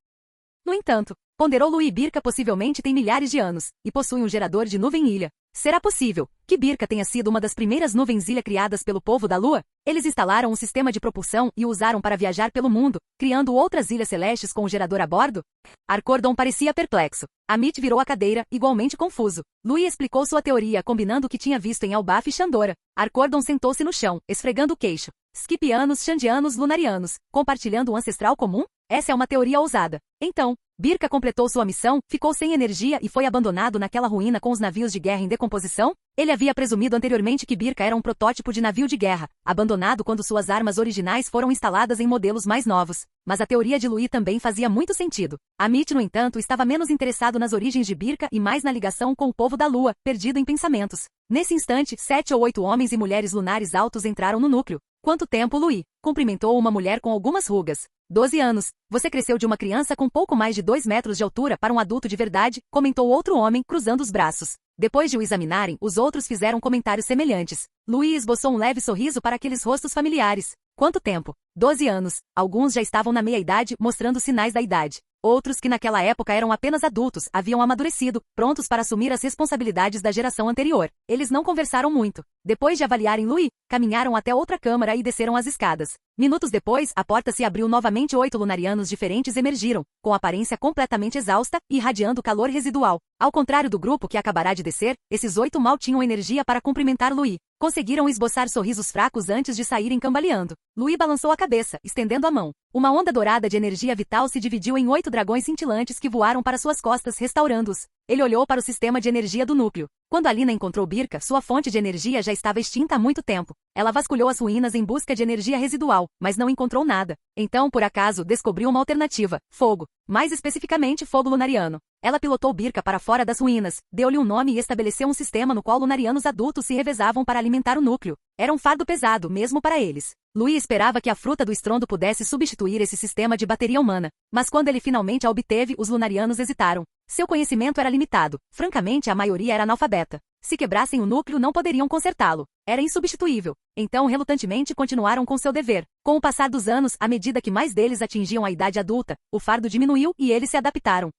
No entanto, ponderou Louis, Birka possivelmente tem milhares de anos, e possui um gerador de nuvem-ilha. Será possível que Birka tenha sido uma das primeiras nuvens-ilha criadas pelo povo da Lua? Eles instalaram um sistema de propulsão e o usaram para viajar pelo mundo, criando outras ilhas celestes com o gerador a bordo? Arcordon parecia perplexo. Amit virou a cadeira, igualmente confuso. Louis explicou sua teoria, combinando o que tinha visto em Elbaf e Shandora. Arcordon sentou-se no chão, esfregando o queixo. Skipianos, Shandianos, Lunarianos, compartilhando um ancestral comum? Essa é uma teoria ousada. Então, Birka completou sua missão, ficou sem energia e foi abandonado naquela ruína com os navios de guerra em decomposição? Ele havia presumido anteriormente que Birka era um protótipo de navio de guerra, abandonado quando suas armas originais foram instaladas em modelos mais novos. Mas a teoria de Louis também fazia muito sentido. Amit, no entanto, estava menos interessado nas origens de Birka e mais na ligação com o povo da Lua, perdido em pensamentos. Nesse instante, 7 ou 8 homens e mulheres lunares altos entraram no núcleo. Quanto tempo, Louis? Cumprimentou uma mulher com algumas rugas. 12 anos. Você cresceu de uma criança com pouco mais de 2 metros de altura para um adulto de verdade, comentou outro homem, cruzando os braços. Depois de o examinarem, os outros fizeram comentários semelhantes. Louis esboçou um leve sorriso para aqueles rostos familiares. Quanto tempo? 12 anos. Alguns já estavam na meia-idade, mostrando sinais da idade. Outros que naquela época eram apenas adultos, haviam amadurecido, prontos para assumir as responsabilidades da geração anterior. Eles não conversaram muito. Depois de avaliarem Louis, caminharam até outra câmara e desceram as escadas. Minutos depois, a porta se abriu novamente e 8 lunarianos diferentes emergiram, com aparência completamente exausta e irradiando calor residual. Ao contrário do grupo que acabará de descer, esses 8 mal tinham energia para cumprimentar Louis. Conseguiram esboçar sorrisos fracos antes de saírem cambaleando. Louis balançou a cabeça, estendendo a mão. Uma onda dourada de energia vital se dividiu em 8 dragões cintilantes que voaram para suas costas, restaurando-os. Ele olhou para o sistema de energia do núcleo. Quando Alina encontrou Birka, sua fonte de energia já estava extinta há muito tempo. Ela vasculhou as ruínas em busca de energia residual, mas não encontrou nada. Então, por acaso, descobriu uma alternativa: fogo. Mais especificamente, fogo lunariano. Ela pilotou Birka para fora das ruínas, deu-lhe um nome e estabeleceu um sistema no qual lunarianos adultos se revezavam para alimentar o núcleo. Era um fardo pesado, mesmo para eles. Louis esperava que a fruta do estrondo pudesse substituir esse sistema de bateria humana. Mas quando ele finalmente a obteve, os lunarianos hesitaram. Seu conhecimento era limitado. Francamente, a maioria era analfabeta. Se quebrassem o núcleo, não poderiam consertá-lo. Era insubstituível. Então, relutantemente, continuaram com seu dever. Com o passar dos anos, à medida que mais deles atingiam a idade adulta, o fardo diminuiu e eles se adaptaram.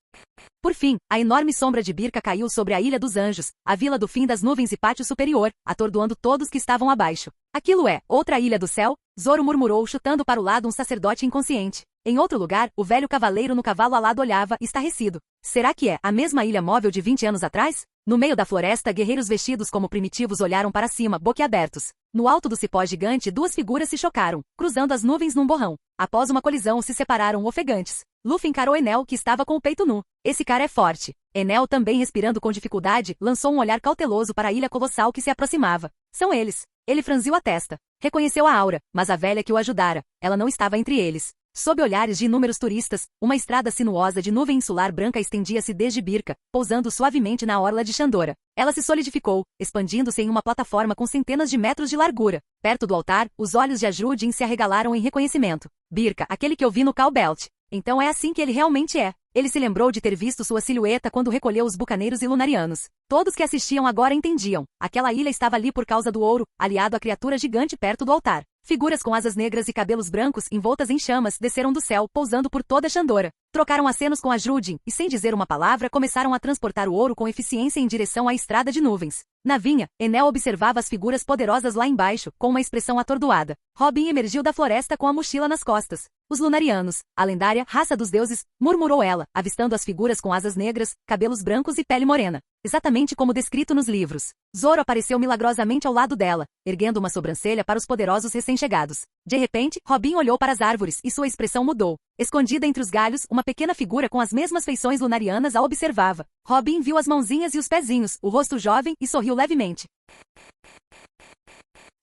Por fim, a enorme sombra de Birka caiu sobre a Ilha dos Anjos, a vila do fim das nuvens e pátio superior, atordoando todos que estavam abaixo. Aquilo é, outra ilha do céu? Zoro murmurou, chutando para o lado um sacerdote inconsciente. Em outro lugar, o velho cavaleiro no cavalo alado olhava, estarrecido. Será que é a mesma ilha móvel de 20 anos atrás? No meio da floresta, guerreiros vestidos como primitivos olharam para cima, boquiabertos. No alto do cipó gigante, 2 figuras se chocaram, cruzando as nuvens num borrão. Após uma colisão, se separaram ofegantes. Luffy encarou Enel, que estava com o peito nu. Esse cara é forte. Enel, também respirando com dificuldade, lançou um olhar cauteloso para a ilha colossal que se aproximava. São eles. Ele franziu a testa. Reconheceu a aura, mas a velha que o ajudara. Ela não estava entre eles. Sob olhares de inúmeros turistas, uma estrada sinuosa de nuvem insular branca estendia-se desde Birka, pousando suavemente na orla de Shandora. Ela se solidificou, expandindo-se em uma plataforma com centenas de metros de largura. Perto do altar, os olhos de Ajudin se arregalaram em reconhecimento. Birka, aquele que eu vi no Call Belt. Então é assim que ele realmente é. Ele se lembrou de ter visto sua silhueta quando recolheu os bucaneiros e lunarianos. Todos que assistiam agora entendiam. Aquela ilha estava ali por causa do ouro, aliado à criatura gigante perto do altar. Figuras com asas negras e cabelos brancos envoltas em chamas desceram do céu, pousando por toda Shandora. Trocaram acenos com a Jrudin e, sem dizer uma palavra, começaram a transportar o ouro com eficiência em direção à estrada de nuvens. Na vinha, Enel observava as figuras poderosas lá embaixo, com uma expressão atordoada. Robin emergiu da floresta com a mochila nas costas. Os Lunarianos, a lendária raça dos deuses, murmurou ela, avistando as figuras com asas negras, cabelos brancos e pele morena. Exatamente como descrito nos livros. Zoro apareceu milagrosamente ao lado dela, erguendo uma sobrancelha para os poderosos recém-chegados. De repente, Robin olhou para as árvores e sua expressão mudou. Escondida entre os galhos, uma pequena figura com as mesmas feições lunarianas a observava. Robin viu as mãozinhas e os pezinhos, o rosto jovem e sorriu levemente.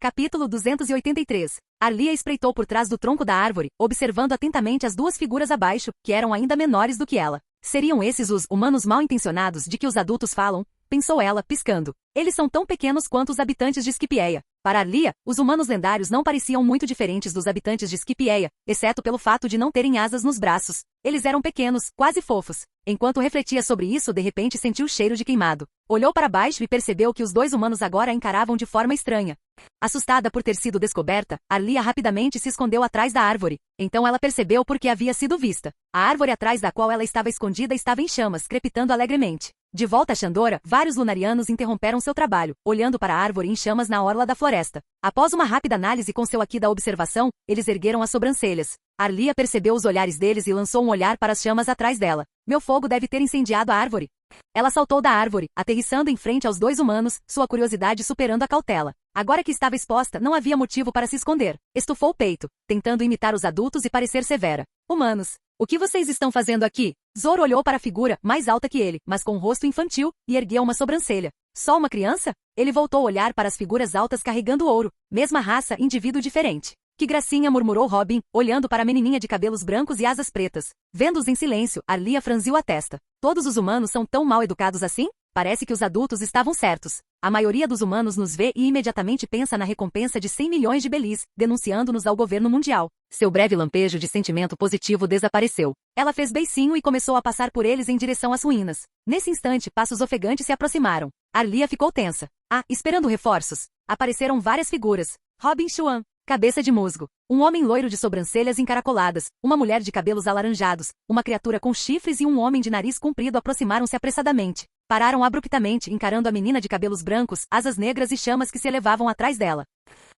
Capítulo 283. Arlia espreitou por trás do tronco da árvore, observando atentamente as duas figuras abaixo, que eram ainda menores do que ela. Seriam esses os humanos mal-intencionados de que os adultos falam? Pensou ela, piscando. Eles são tão pequenos quanto os habitantes de Scipieia. Para Arlia, os humanos lendários não pareciam muito diferentes dos habitantes de Scipieia, exceto pelo fato de não terem asas nos braços. Eles eram pequenos, quase fofos. Enquanto refletia sobre isso, de repente sentiu o cheiro de queimado. Olhou para baixo e percebeu que os dois humanos agora a encaravam de forma estranha. Assustada por ter sido descoberta, Arlia rapidamente se escondeu atrás da árvore. Então ela percebeu por que havia sido vista. A árvore atrás da qual ela estava escondida estava em chamas, crepitando alegremente. De volta a Shandora, vários lunarianos interromperam seu trabalho, olhando para a árvore em chamas na orla da floresta. Após uma rápida análise com seu aqui da observação, eles ergueram as sobrancelhas. Arlia percebeu os olhares deles e lançou um olhar para as chamas atrás dela. Meu fogo deve ter incendiado a árvore. Ela saltou da árvore, aterrissando em frente aos dois humanos, sua curiosidade superando a cautela. Agora que estava exposta, não havia motivo para se esconder. Estufou o peito, tentando imitar os adultos e parecer severa. Humanos, o que vocês estão fazendo aqui? Zoro olhou para a figura, mais alta que ele, mas com um rosto infantil, e ergueu uma sobrancelha. Só uma criança? Ele voltou a olhar para as figuras altas carregando ouro. Mesma raça, indivíduo diferente. Que gracinha, murmurou Robin, olhando para a menininha de cabelos brancos e asas pretas. Vendo-os em silêncio, Arlia franziu a testa. Todos os humanos são tão mal educados assim? Parece que os adultos estavam certos. A maioria dos humanos nos vê e imediatamente pensa na recompensa de 100 milhões de belis, denunciando-nos ao governo mundial. Seu breve lampejo de sentimento positivo desapareceu. Ela fez beicinho e começou a passar por eles em direção às ruínas. Nesse instante, passos ofegantes se aproximaram. Arlia ficou tensa. Esperando reforços. Apareceram várias figuras. Robin Chuan, cabeça de musgo. Um homem loiro de sobrancelhas encaracoladas, uma mulher de cabelos alaranjados, uma criatura com chifres e um homem de nariz comprido aproximaram-se apressadamente. Pararam abruptamente, encarando a menina de cabelos brancos, asas negras e chamas que se elevavam atrás dela.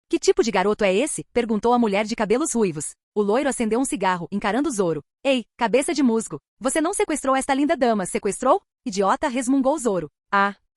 Que tipo de garoto é esse? Perguntou a mulher de cabelos ruivos. O loiro acendeu um cigarro, encarando Zoro. Ei, cabeça de musgo, você não sequestrou esta linda dama, sequestrou? Idiota, resmungou Zoro.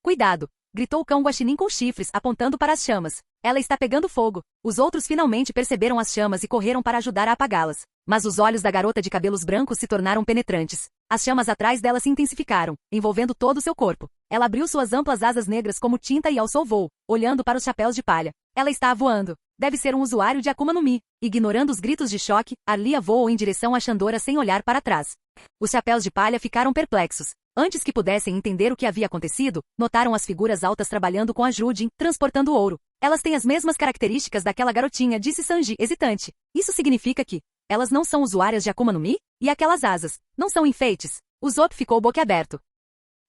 Cuidado! Gritou o cão guaxinim com chifres, apontando para as chamas. Ela está pegando fogo. Os outros finalmente perceberam as chamas e correram para ajudar a apagá-las. Mas os olhos da garota de cabelos brancos se tornaram penetrantes. As chamas atrás dela se intensificaram, envolvendo todo o seu corpo. Ela abriu suas amplas asas negras como tinta e alçou voo, olhando para os chapéus de palha. Ela está voando. Deve ser um usuário de Akuma no Mi. Ignorando os gritos de choque, Arlia voou em direção a Shandora sem olhar para trás. Os chapéus de palha ficaram perplexos. Antes que pudessem entender o que havia acontecido, notaram as figuras altas trabalhando com a Jrudin, transportando ouro. Elas têm as mesmas características daquela garotinha, disse Sanji, hesitante. Isso significa que elas não são usuárias de Akuma no Mi? E aquelas asas, não são enfeites? Usopp ficou boquiaberto.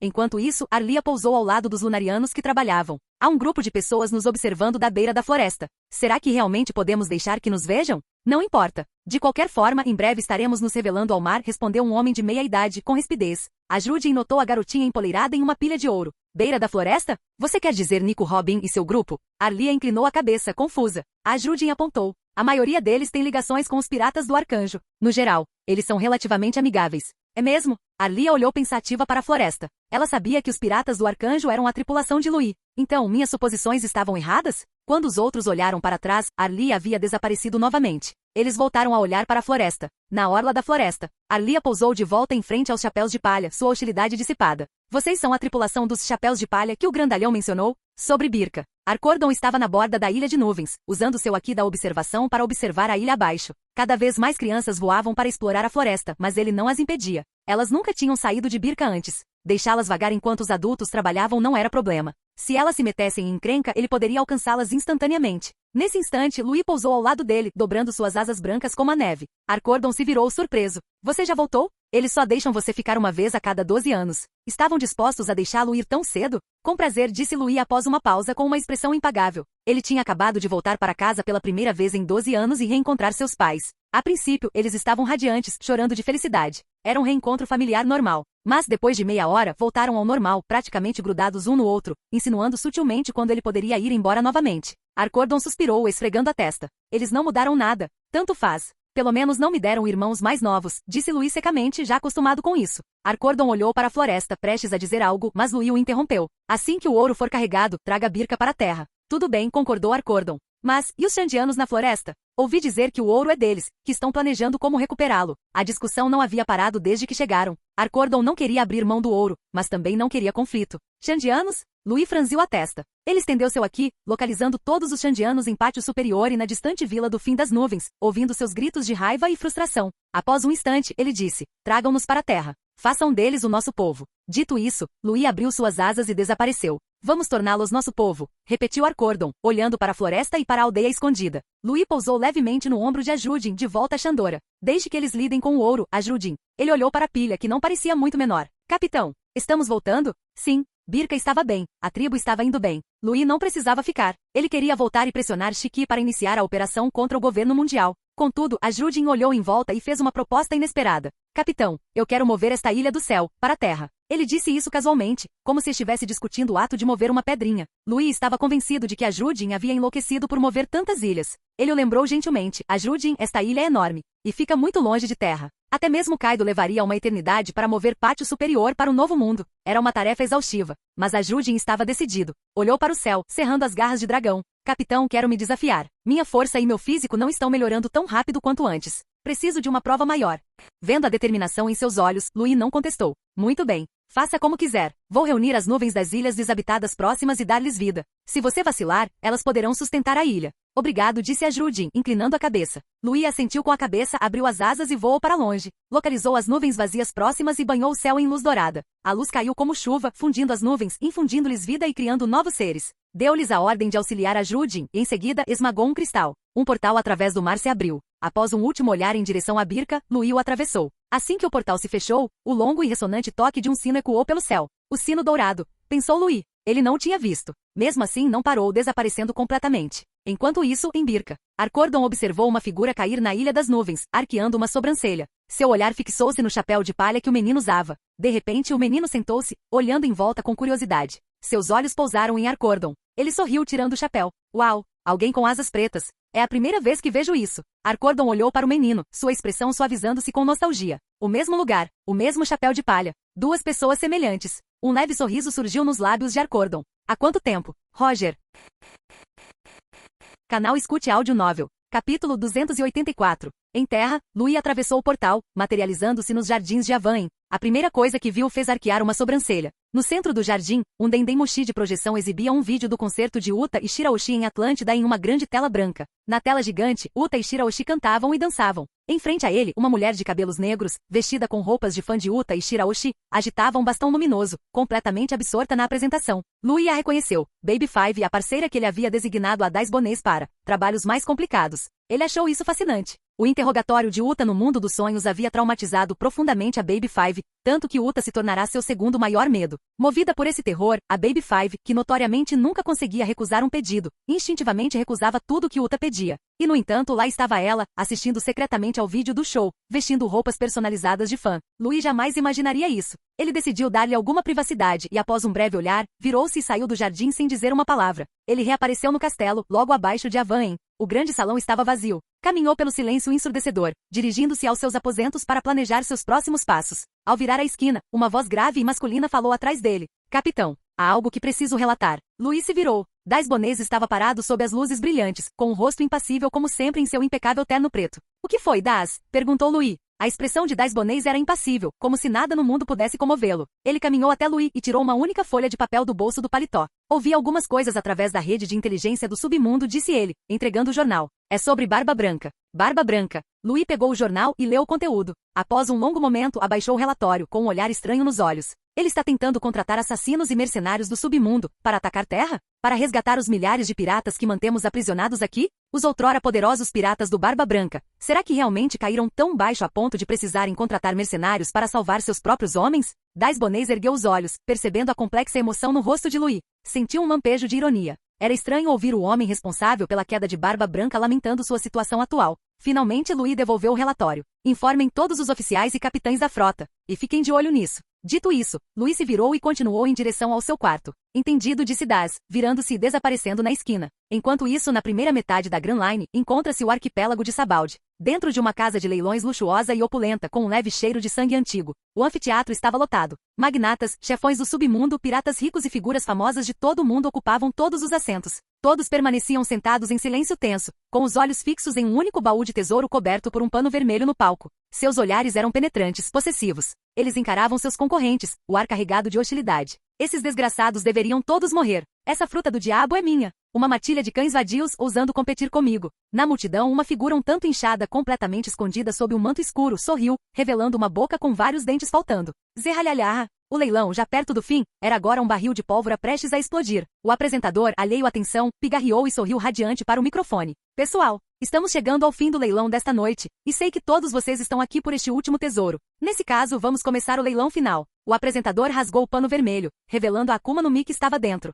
Enquanto isso, Arlia pousou ao lado dos lunarianos que trabalhavam. Há um grupo de pessoas nos observando da beira da floresta. Será que realmente podemos deixar que nos vejam? Não importa. De qualquer forma, em breve estaremos nos revelando ao mar, respondeu um homem de meia-idade, com rispidez. A Jrudin notou a garotinha empoleirada em uma pilha de ouro. Beira da floresta? Você quer dizer Nico Robin e seu grupo? Arlia inclinou a cabeça, confusa. A Jrudin apontou. A maioria deles tem ligações com os piratas do Arcanjo. No geral, eles são relativamente amigáveis. É mesmo? Arlia olhou pensativa para a floresta. Ela sabia que os piratas do Arcanjo eram a tripulação de Louis. Então, minhas suposições estavam erradas? Quando os outros olharam para trás, Arlia havia desaparecido novamente. Eles voltaram a olhar para a floresta. Na orla da floresta, Arlia pousou de volta em frente aos chapéus de palha, sua hostilidade dissipada. Vocês são a tripulação dos chapéus de palha que o grandalhão mencionou? Sobre Birka. Arcordon estava na borda da ilha de nuvens, usando seu aqui da observação para observar a ilha abaixo. Cada vez mais crianças voavam para explorar a floresta, mas ele não as impedia. Elas nunca tinham saído de Birka antes. Deixá-las vagar enquanto os adultos trabalhavam não era problema. Se elas se metessem em encrenca, ele poderia alcançá-las instantaneamente. Nesse instante, Louis pousou ao lado dele, dobrando suas asas brancas como a neve. Arcordon se virou surpreso. Você já voltou? Eles só deixam você ficar uma vez a cada 12 anos. Estavam dispostos a deixá-lo ir tão cedo? Com prazer, disse Louis após uma pausa com uma expressão impagável. Ele tinha acabado de voltar para casa pela primeira vez em 12 anos e reencontrar seus pais. A princípio, eles estavam radiantes, chorando de felicidade. Era um reencontro familiar normal. Mas, depois de meia hora, voltaram ao normal, praticamente grudados um no outro, insinuando sutilmente quando ele poderia ir embora novamente. Arcordon suspirou, esfregando a testa. Eles não mudaram nada. Tanto faz. Pelo menos não me deram irmãos mais novos, disse Louis secamente, já acostumado com isso. Arcordon olhou para a floresta, prestes a dizer algo, mas Louis o interrompeu. Assim que o ouro for carregado, traga a Birka para a terra. Tudo bem, concordou Arcordon. Mas, e os Xandianos na floresta? Ouvi dizer que o ouro é deles, que estão planejando como recuperá-lo. A discussão não havia parado desde que chegaram. Arcordon não queria abrir mão do ouro, mas também não queria conflito. Xandianos? Louis franziu a testa. Ele estendeu seu aqui, localizando todos os Xandianos em pátio superior e na distante vila do fim das nuvens, ouvindo seus gritos de raiva e frustração. Após um instante, ele disse, tragam-nos para a terra. Façam deles o nosso povo. Dito isso, Louis abriu suas asas e desapareceu. Vamos torná-los nosso povo, repetiu Arcordon, olhando para a floresta e para a aldeia escondida. Louis pousou levemente no ombro de Ajudin, de volta a Xandora. Deixe que eles lidem com o ouro, Ajudin. Ele olhou para a pilha, que não parecia muito menor. Capitão, estamos voltando? Sim. Birka estava bem, a tribo estava indo bem. Louis não precisava ficar. Ele queria voltar e pressionar Shiki para iniciar a operação contra o governo mundial. Contudo, Ajudin olhou em volta e fez uma proposta inesperada. Capitão, eu quero mover esta ilha do céu, para a terra. Ele disse isso casualmente, como se estivesse discutindo o ato de mover uma pedrinha. Louis estava convencido de que Ajudin havia enlouquecido por mover tantas ilhas. Ele o lembrou gentilmente. Ajudin, esta ilha é enorme. E fica muito longe de terra. Até mesmo Kaido levaria uma eternidade para mover pátio superior para o novo mundo. Era uma tarefa exaustiva. Mas Ajudin estava decidido. Olhou para o céu, cerrando as garras de dragão. Capitão, quero me desafiar. Minha força e meu físico não estão melhorando tão rápido quanto antes. Preciso de uma prova maior. Vendo a determinação em seus olhos, Louis não contestou. Muito bem. Faça como quiser. Vou reunir as nuvens das ilhas desabitadas próximas e dar-lhes vida. Se você vacilar, elas poderão sustentar a ilha. Obrigado, disse Ajudin, inclinando a cabeça. Louis assentiu com a cabeça, abriu as asas e voou para longe. Localizou as nuvens vazias próximas e banhou o céu em luz dourada. A luz caiu como chuva, fundindo as nuvens, infundindo-lhes vida e criando novos seres. Deu-lhes a ordem de auxiliar Ajudin, e em seguida esmagou um cristal. Um portal através do mar se abriu. Após um último olhar em direção à Birka, Louis o atravessou. Assim que o portal se fechou, o longo e ressonante toque de um sino ecoou pelo céu. O sino dourado, pensou Louis. Ele não o tinha visto. Mesmo assim, não parou, desaparecendo completamente. Enquanto isso, em Birka, Arcordon observou uma figura cair na ilha das nuvens, arqueando uma sobrancelha. Seu olhar fixou-se no chapéu de palha que o menino usava. De repente, o menino sentou-se, olhando em volta com curiosidade. Seus olhos pousaram em Arcordon. Ele sorriu tirando o chapéu. Uau! Alguém com asas pretas. É a primeira vez que vejo isso. Arcordon olhou para o menino, sua expressão suavizando-se com nostalgia. O mesmo lugar, o mesmo chapéu de palha. Duas pessoas semelhantes. Um leve sorriso surgiu nos lábios de Arcordon. Há quanto tempo? Roger. Canal Escute Áudio Novel. Capítulo 284. Em terra, Louis atravessou o portal, materializando-se nos jardins de Avain. A primeira coisa que viu fez arquear uma sobrancelha. No centro do jardim, um Dendemushi de projeção exibia um vídeo do concerto de Uta e Shiraoshi em Atlântida em uma grande tela branca. Na tela gigante, Uta e Shiraoshi cantavam e dançavam. Em frente a ele, uma mulher de cabelos negros, vestida com roupas de fã de Uta e Shiraoshi, agitava um bastão luminoso, completamente absorta na apresentação. Louis a reconheceu. Baby Five, a parceira que ele havia designado a 10 bonês para trabalhos mais complicados. Ele achou isso fascinante. O interrogatório de Uta no mundo dos sonhos havia traumatizado profundamente a Baby Five, tanto que Uta se tornará seu segundo maior medo. Movida por esse terror, a Baby Five, que notoriamente nunca conseguia recusar um pedido, instintivamente recusava tudo que Uta pedia. E no entanto, lá estava ela, assistindo secretamente ao vídeo do show, vestindo roupas personalizadas de fã. Louis jamais imaginaria isso. Ele decidiu dar-lhe alguma privacidade e após um breve olhar, virou-se e saiu do jardim sem dizer uma palavra. Ele reapareceu no castelo, logo abaixo de Avain. O grande salão estava vazio. Caminhou pelo silêncio ensurdecedor, dirigindo-se aos seus aposentos para planejar seus próximos passos. Ao virar a esquina, uma voz grave e masculina falou atrás dele. Capitão, há algo que preciso relatar. Louis se virou. Dais Bonês estava parado sob as luzes brilhantes, com um rosto impassível como sempre em seu impecável terno preto. O que foi, Das? Perguntou Louis. A expressão de Dais Bonês era impassível, como se nada no mundo pudesse comovê-lo. Ele caminhou até Louis e tirou uma única folha de papel do bolso do paletó. Ouvi algumas coisas através da rede de inteligência do submundo, disse ele, entregando o jornal. É sobre Barba Branca. Barba Branca. Louis pegou o jornal e leu o conteúdo. Após um longo momento, abaixou o relatório, com um olhar estranho nos olhos. Ele está tentando contratar assassinos e mercenários do submundo para atacar Terra? Para resgatar os milhares de piratas que mantemos aprisionados aqui? Os outrora poderosos piratas do Barba Branca, será que realmente caíram tão baixo a ponto de precisarem contratar mercenários para salvar seus próprios homens? Dais Bones ergueu os olhos, percebendo a complexa emoção no rosto de Louis. Sentiu um lampejo de ironia. Era estranho ouvir o homem responsável pela queda de Barba Branca lamentando sua situação atual. Finalmente Louis devolveu o relatório. Informem todos os oficiais e capitães da frota, e fiquem de olho nisso. Dito isso, Louis se virou e continuou em direção ao seu quarto. Entendido, disse Daz, virando-se e desaparecendo na esquina. Enquanto isso, na primeira metade da Grand Line, encontra-se o arquipélago de Sabaldi. Dentro de uma casa de leilões luxuosa e opulenta com um leve cheiro de sangue antigo, o anfiteatro estava lotado. Magnatas, chefões do submundo, piratas ricos e figuras famosas de todo o mundo ocupavam todos os assentos. Todos permaneciam sentados em silêncio tenso, com os olhos fixos em um único baú de tesouro coberto por um pano vermelho no palco. Seus olhares eram penetrantes, possessivos. Eles encaravam seus concorrentes, o ar carregado de hostilidade. Esses desgraçados deveriam todos morrer. Essa fruta do diabo é minha. Uma matilha de cães vadios ousando competir comigo. Na multidão, uma figura um tanto inchada, completamente escondida sob um manto escuro, sorriu, revelando uma boca com vários dentes faltando. Zerralhalharra. O leilão, já perto do fim, era agora um barril de pólvora prestes a explodir. O apresentador, alheio à tensão, pigarreou e sorriu radiante para o microfone. Pessoal, estamos chegando ao fim do leilão desta noite, e sei que todos vocês estão aqui por este último tesouro. Nesse caso, vamos começar o leilão final. O apresentador rasgou o pano vermelho, revelando a Akuma no Mi que estava dentro.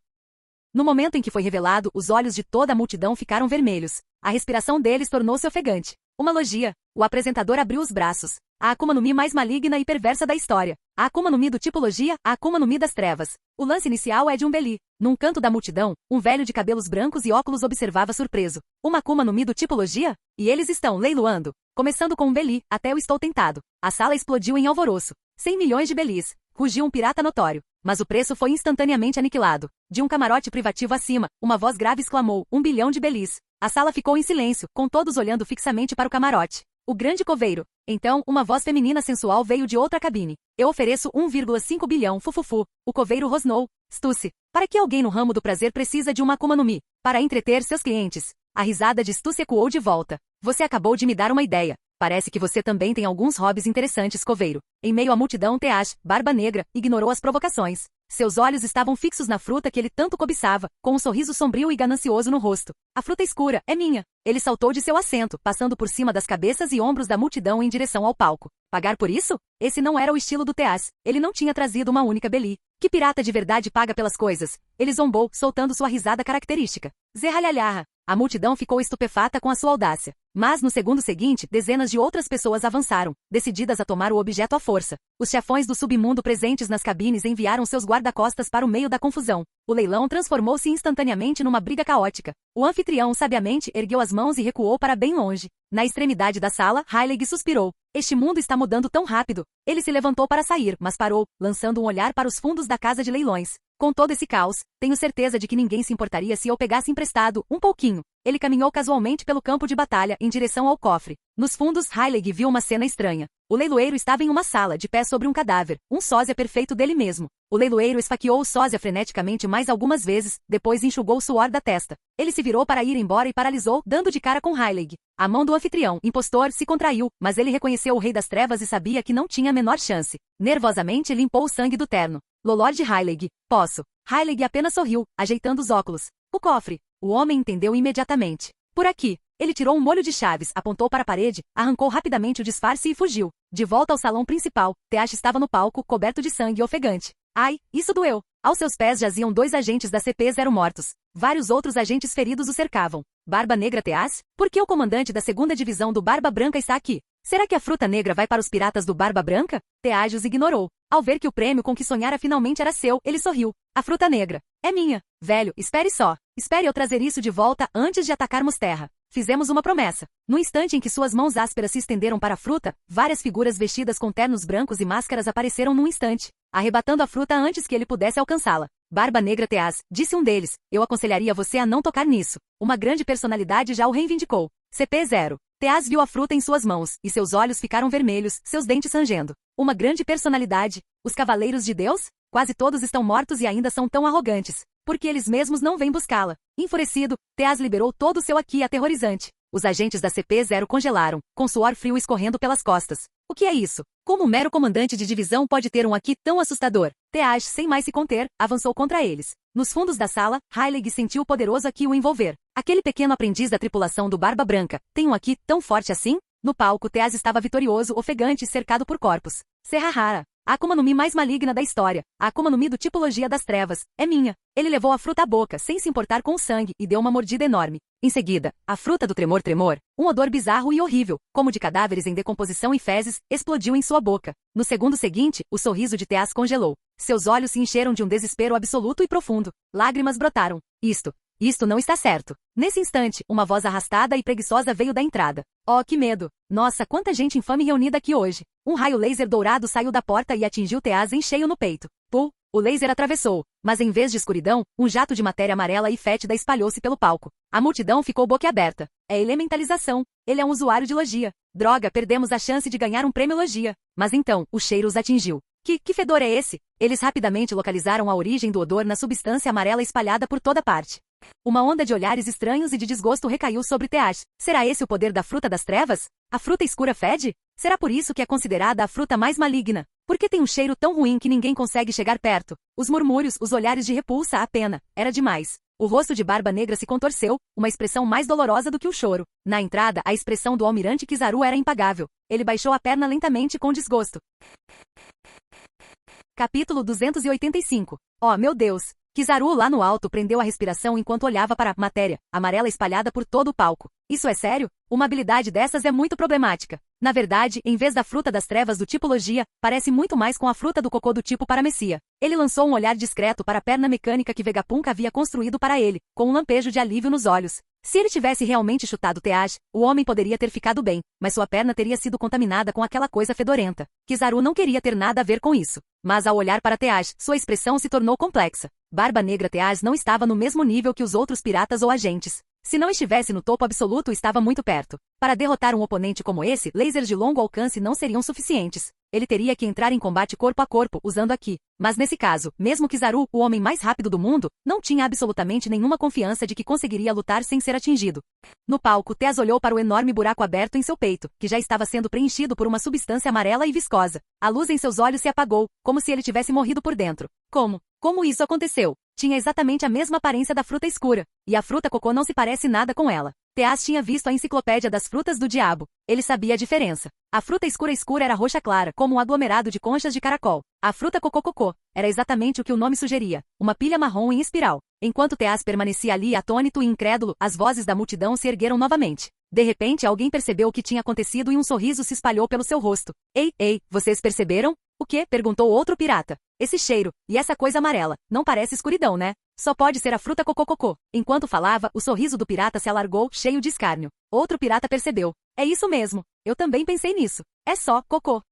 No momento em que foi revelado, os olhos de toda a multidão ficaram vermelhos. A respiração deles tornou-se ofegante. Uma logia. O apresentador abriu os braços. A Akuma no Mi mais maligna e perversa da história. A Akuma no Mi do tipo logia, a Akuma no Mi das trevas. O lance inicial é de um Beli. Num canto da multidão, um velho de cabelos brancos e óculos observava surpreso. Uma Akuma no Mi do tipo logia? E eles estão leiloando. Começando com um Beli, até eu estou tentado. A sala explodiu em alvoroço. 100 milhões de Belis. Rugiu um pirata notório. Mas o preço foi instantaneamente aniquilado. De um camarote privativo acima, uma voz grave exclamou, 1 bilhão de Belis. A sala ficou em silêncio, com todos olhando fixamente para o camarote. O grande coveiro. Então, uma voz feminina sensual veio de outra cabine. Eu ofereço 1,5 bilhão, fufufu. O coveiro rosnou. Stussy. Para que alguém no ramo do prazer precisa de uma Akuma no Mi? Para entreter seus clientes. A risada de Stussy ecoou de volta. Você acabou de me dar uma ideia. Parece que você também tem alguns hobbies interessantes, coveiro. Em meio à multidão, Teash, Barba Negra, ignorou as provocações. Seus olhos estavam fixos na fruta que ele tanto cobiçava, com um sorriso sombrio e ganancioso no rosto. A fruta escura é minha. Ele saltou de seu assento, passando por cima das cabeças e ombros da multidão em direção ao palco. Pagar por isso? Esse não era o estilo do Teash. Ele não tinha trazido uma única Beli. Que pirata de verdade paga pelas coisas? Ele zombou, soltando sua risada característica. Zerralhalharra. A multidão ficou estupefata com a sua audácia. Mas, no segundo seguinte, dezenas de outras pessoas avançaram, decididas a tomar o objeto à força. Os chefões do submundo presentes nas cabines enviaram seus guarda-costas para o meio da confusão. O leilão transformou-se instantaneamente numa briga caótica. O anfitrião, sabiamente, ergueu as mãos e recuou para bem longe. Na extremidade da sala, Heilig suspirou. Este mundo está mudando tão rápido. Ele se levantou para sair, mas parou, lançando um olhar para os fundos da casa de leilões. Com todo esse caos, tenho certeza de que ninguém se importaria se eu pegasse emprestado, um pouquinho. Ele caminhou casualmente pelo campo de batalha, em direção ao cofre. Nos fundos, Heilig viu uma cena estranha. O leiloeiro estava em uma sala, de pé sobre um cadáver, um sósia perfeito dele mesmo. O leiloeiro esfaqueou o sósia freneticamente mais algumas vezes, depois enxugou o suor da testa. Ele se virou para ir embora e paralisou, dando de cara com Heilig. A mão do anfitrião, impostor, se contraiu, mas ele reconheceu o Rei das Trevas e sabia que não tinha a menor chance. Nervosamente limpou o sangue do terno. Lord Heilig, posso. Heilig apenas sorriu, ajeitando os óculos. O cofre. O homem entendeu imediatamente. Por aqui. Ele tirou um molho de chaves, apontou para a parede, arrancou rapidamente o disfarce e fugiu. De volta ao salão principal, Teash estava no palco, coberto de sangue ofegante. Ai, isso doeu. Aos seus pés jaziam 2 agentes da CP-0 mortos. Vários outros agentes feridos o cercavam. Barba Negra Teash? Por que o comandante da 2ª divisão do Barba Branca está aqui? Será que a fruta negra vai para os piratas do Barba Branca? Teash os ignorou. Ao ver que o prêmio com que sonhara finalmente era seu, ele sorriu. A fruta negra. É minha. Velho, espere só. Espere eu trazer isso de volta antes de atacarmos terra. Fizemos uma promessa. No instante em que suas mãos ásperas se estenderam para a fruta, várias figuras vestidas com ternos brancos e máscaras apareceram num instante, arrebatando a fruta antes que ele pudesse alcançá-la. Barba Negra Teaz, disse um deles, eu aconselharia você a não tocar nisso. Uma grande personalidade já o reivindicou. CP0. Teaz viu a fruta em suas mãos, e seus olhos ficaram vermelhos, seus dentes rangendo. Uma grande personalidade? Os Cavaleiros de Deus? Quase todos estão mortos e ainda são tão arrogantes. Porque eles mesmos não vêm buscá-la. Enfurecido, Teaz liberou todo o seu aqui aterrorizante. Os agentes da CP-0 congelaram, com suor frio escorrendo pelas costas. O que é isso? Como um mero comandante de divisão pode ter um aqui tão assustador? Teaj, sem mais se conter, avançou contra eles. Nos fundos da sala, Heilig sentiu o poderoso aqui o envolver. Aquele pequeno aprendiz da tripulação do Barba Branca, tem um aqui tão forte assim? No palco, Teaj estava vitorioso, ofegante e cercado por corpos. Serrahara. A Akuma no Mi mais maligna da história. A Akuma no Mi do Tipologia das Trevas. É minha. Ele levou a fruta à boca, sem se importar com o sangue, e deu uma mordida enorme. Em seguida, a fruta do tremor, um odor bizarro e horrível, como de cadáveres em decomposição e fezes, explodiu em sua boca. No segundo seguinte, o sorriso de Teaz congelou. Seus olhos se encheram de um desespero absoluto e profundo. Lágrimas brotaram. Isto não está certo. Nesse instante, uma voz arrastada e preguiçosa veio da entrada. Oh, que medo! Nossa, quanta gente infame reunida aqui hoje! Um raio laser dourado saiu da porta e atingiu Teaz em cheio no peito. Pum! O laser atravessou, mas em vez de escuridão, um jato de matéria amarela e fétida espalhou-se pelo palco. A multidão ficou boquiaberta. É elementalização. Ele é um usuário de logia. Droga, perdemos a chance de ganhar um prêmio logia. Mas então, o cheiro os atingiu. Que fedor é esse? Eles rapidamente localizaram a origem do odor na substância amarela espalhada por toda parte. Uma onda de olhares estranhos e de desgosto recaiu sobre Teaj. Será esse o poder da fruta das trevas? A fruta escura fede? Será por isso que é considerada a fruta mais maligna? Por que tem um cheiro tão ruim que ninguém consegue chegar perto? Os murmúrios, os olhares de repulsa, a pena. Era demais. O rosto de Barba Negra se contorceu, uma expressão mais dolorosa do que o choro. Na entrada, a expressão do almirante Kizaru era impagável. Ele baixou a perna lentamente com desgosto. Capítulo 285. Oh, meu Deus! Kizaru lá no alto prendeu a respiração enquanto olhava para a matéria amarela espalhada por todo o palco. Isso é sério? Uma habilidade dessas é muito problemática. Na verdade, em vez da fruta das trevas do Tipologia, parece muito mais com a fruta do cocô do tipo Paramecia. Ele lançou um olhar discreto para a perna mecânica que Vegapunk havia construído para ele, com um lampejo de alívio nos olhos. Se ele tivesse realmente chutado Teaj, o homem poderia ter ficado bem, mas sua perna teria sido contaminada com aquela coisa fedorenta. Kizaru não queria ter nada a ver com isso. Mas ao olhar para Teaj, sua expressão se tornou complexa. Barba Negra Teaj não estava no mesmo nível que os outros piratas ou agentes. Se não estivesse no topo absoluto, estava muito perto. Para derrotar um oponente como esse, lasers de longo alcance não seriam suficientes. Ele teria que entrar em combate corpo a corpo, usando aqui. Mas nesse caso, mesmo Kizaru, o homem mais rápido do mundo, não tinha absolutamente nenhuma confiança de que conseguiria lutar sem ser atingido. No palco, Teaz olhou para o enorme buraco aberto em seu peito, que já estava sendo preenchido por uma substância amarela e viscosa. A luz em seus olhos se apagou, como se ele tivesse morrido por dentro. Como isso aconteceu? Tinha exatamente a mesma aparência da fruta escura, e a fruta cocô não se parece nada com ela. Teaz tinha visto a enciclopédia das frutas do diabo. Ele sabia a diferença. A fruta escura era roxa clara, como um aglomerado de conchas de caracol. A fruta cocô era exatamente o que o nome sugeria, uma pilha marrom em espiral. Enquanto Teaz permanecia ali atônito e incrédulo, as vozes da multidão se ergueram novamente. De repente, alguém percebeu o que tinha acontecido e um sorriso se espalhou pelo seu rosto. Ei, vocês perceberam? O quê? Perguntou outro pirata. Esse cheiro, e essa coisa amarela, não parece escuridão, né? Só pode ser a fruta cocô. Enquanto falava, o sorriso do pirata se alargou, cheio de escárnio. Outro pirata percebeu. É isso mesmo. Eu também pensei nisso. É só cocô.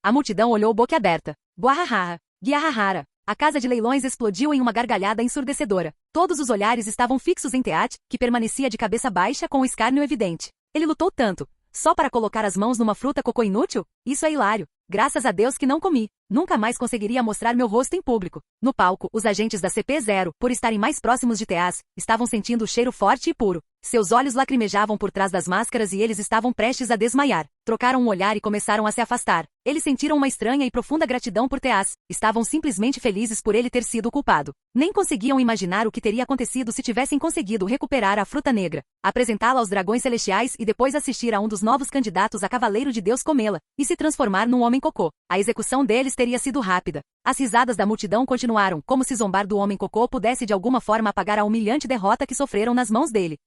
A multidão olhou boquiaberta. Guahaha. Guiahahara. A casa de leilões explodiu em uma gargalhada ensurdecedora. Todos os olhares estavam fixos em Teaj, que permanecia de cabeça baixa com o escárnio evidente. Ele lutou tanto, só para colocar as mãos numa fruta cocô inútil? Isso é hilário. Graças a Deus que não comi. Nunca mais conseguiria mostrar meu rosto em público. No palco, os agentes da CP-0, por estarem mais próximos de Teaz, estavam sentindo o cheiro forte e puro. Seus olhos lacrimejavam por trás das máscaras e eles estavam prestes a desmaiar. Trocaram um olhar e começaram a se afastar. Eles sentiram uma estranha e profunda gratidão por Teaz. Estavam simplesmente felizes por ele ter sido o culpado. Nem conseguiam imaginar o que teria acontecido se tivessem conseguido recuperar a fruta negra, apresentá-la aos dragões celestiais e depois assistir a um dos novos candidatos a Cavaleiro de Deus comê-la, e se transformar num homem cocô. A execução deles teria sido rápida. As risadas da multidão continuaram, como se zombar do homem cocô pudesse de alguma forma apagar a humilhante derrota que sofreram nas mãos dele.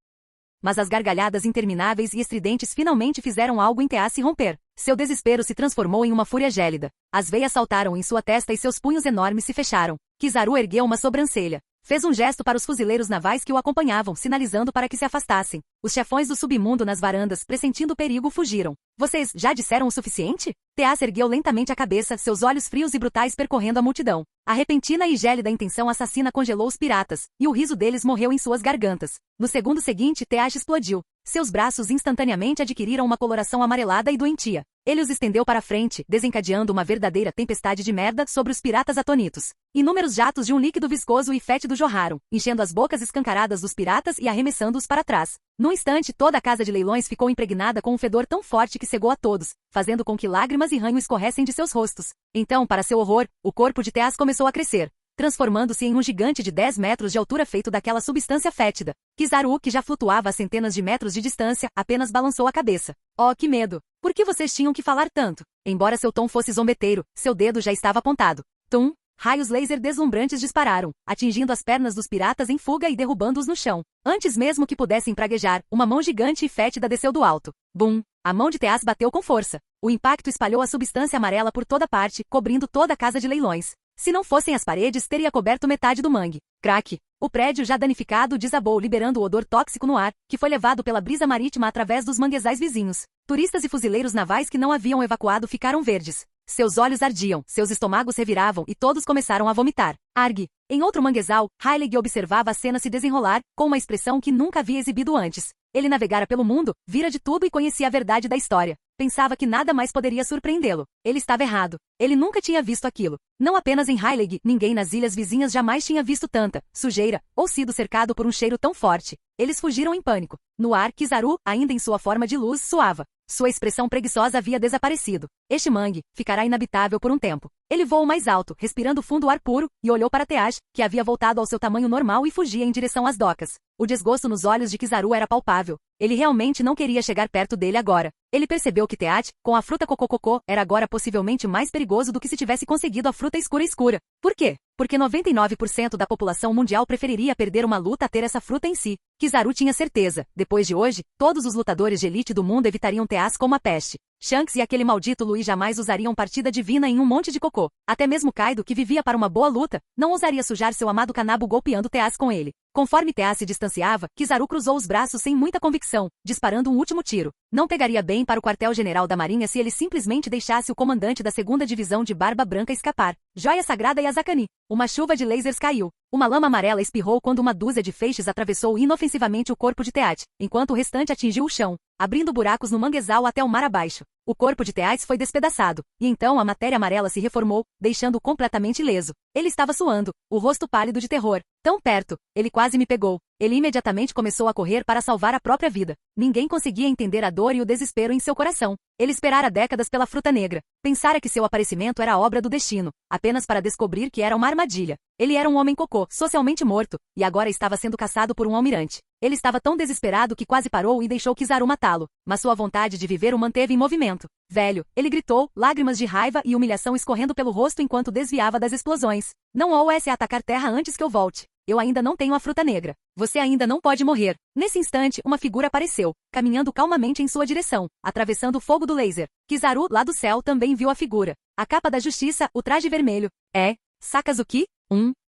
Mas as gargalhadas intermináveis e estridentes finalmente fizeram algo em Teaz se romper. Seu desespero se transformou em uma fúria gélida. As veias saltaram em sua testa e seus punhos enormes se fecharam. Kizaru ergueu uma sobrancelha. Fez um gesto para os fuzileiros navais que o acompanhavam, sinalizando para que se afastassem. Os chefões do submundo nas varandas, pressentindo o perigo, fugiram. Vocês já disseram o suficiente? Teaz ergueu lentamente a cabeça, seus olhos frios e brutais percorrendo a multidão. A repentina e gélida intenção assassina congelou os piratas, e o riso deles morreu em suas gargantas. No segundo seguinte, Teaz explodiu. Seus braços instantaneamente adquiriram uma coloração amarelada e doentia. Ele os estendeu para frente, desencadeando uma verdadeira tempestade de merda sobre os piratas atônitos. Inúmeros jatos de um líquido viscoso e fétido jorraram, enchendo as bocas escancaradas dos piratas e arremessando-os para trás. Num instante, toda a casa de leilões ficou impregnada com um fedor tão forte que cegou a todos, fazendo com que lágrimas e ranho escorressem de seus rostos. Então, para seu horror, o corpo de Teas começou a crescer, transformando-se em um gigante de 10 metros de altura feito daquela substância fétida. Kizaru, que já flutuava a centenas de metros de distância, apenas balançou a cabeça. Oh, que medo! Por que vocês tinham que falar tanto? Embora seu tom fosse zombeteiro, seu dedo já estava apontado. Tum! Raios laser deslumbrantes dispararam, atingindo as pernas dos piratas em fuga e derrubando-os no chão. Antes mesmo que pudessem praguejar, uma mão gigante e fétida desceu do alto. Bum! A mão de Teas bateu com força. O impacto espalhou a substância amarela por toda parte, cobrindo toda a casa de leilões. Se não fossem as paredes, teria coberto metade do mangue. Crack! O prédio já danificado desabou, liberando o odor tóxico no ar, que foi levado pela brisa marítima através dos manguezais vizinhos. Turistas e fuzileiros navais que não haviam evacuado ficaram verdes. Seus olhos ardiam, seus estômagos reviravam e todos começaram a vomitar. Arg! Em outro manguezal, Heilig observava a cena se desenrolar, com uma expressão que nunca havia exibido antes. Ele navegara pelo mundo, vira de tudo e conhecia a verdade da história. Pensava que nada mais poderia surpreendê-lo. Ele estava errado. Ele nunca tinha visto aquilo. Não apenas em Heilig, ninguém nas ilhas vizinhas jamais tinha visto tanta sujeira, ou sido cercado por um cheiro tão forte. Eles fugiram em pânico. No ar, Kizaru, ainda em sua forma de luz, suava. Sua expressão preguiçosa havia desaparecido. Este mangue ficará inabitável por um tempo. Ele voou mais alto, respirando fundo o ar puro, e olhou para Teaj, que havia voltado ao seu tamanho normal e fugia em direção às docas. O desgosto nos olhos de Kizaru era palpável. Ele realmente não queria chegar perto dele agora. Ele percebeu que Teaj, com a fruta cocô, era agora possivelmente mais perigoso do que se tivesse conseguido a fruta escura. Por quê? Porque 99% da população mundial preferiria perder uma luta a ter essa fruta em si. Kizaru tinha certeza. Depois de hoje, todos os lutadores de elite do mundo evitariam Teaz como a peste. Shanks e aquele maldito Louis jamais usariam partida divina em um monte de cocô. Até mesmo Kaido, que vivia para uma boa luta, não ousaria sujar seu amado Kanabo golpeando Teaz com ele. Conforme Teaz se distanciava, Kizaru cruzou os braços sem muita convicção, disparando um último tiro. Não pegaria bem para o quartel-general da Marinha se ele simplesmente deixasse o comandante da 2ª Divisão de Barba Branca escapar. Joia Sagrada e Azakani. Uma chuva de lasers caiu. Uma lama amarela espirrou quando uma dúzia de feixes atravessou inofensivamente o corpo de Teaz, enquanto o restante atingiu o chão, abrindo buracos no manguezal até o mar abaixo. O corpo de Teaz foi despedaçado, e então a matéria amarela se reformou, deixando-o completamente ileso. Ele estava suando, o rosto pálido de terror. Tão perto, ele quase me pegou. Ele imediatamente começou a correr para salvar a própria vida. Ninguém conseguia entender a dor e o desespero em seu coração. Ele esperara décadas pela fruta negra. Pensara que seu aparecimento era obra do destino, apenas para descobrir que era uma armadilha. Ele era um homem cocô, socialmente morto, e agora estava sendo caçado por um almirante. Ele estava tão desesperado que quase parou e deixou Kizaru matá-lo, mas sua vontade de viver o manteve em movimento. Velho, ele gritou, lágrimas de raiva e humilhação escorrendo pelo rosto enquanto desviava das explosões. Não ouse atacar terra antes que eu volte. Eu ainda não tenho a fruta negra. Você ainda não pode morrer. Nesse instante, uma figura apareceu, caminhando calmamente em sua direção, atravessando o fogo do laser. Kizaru, lá do céu, também viu a figura. A capa da justiça, o traje vermelho. É, Sakazuki?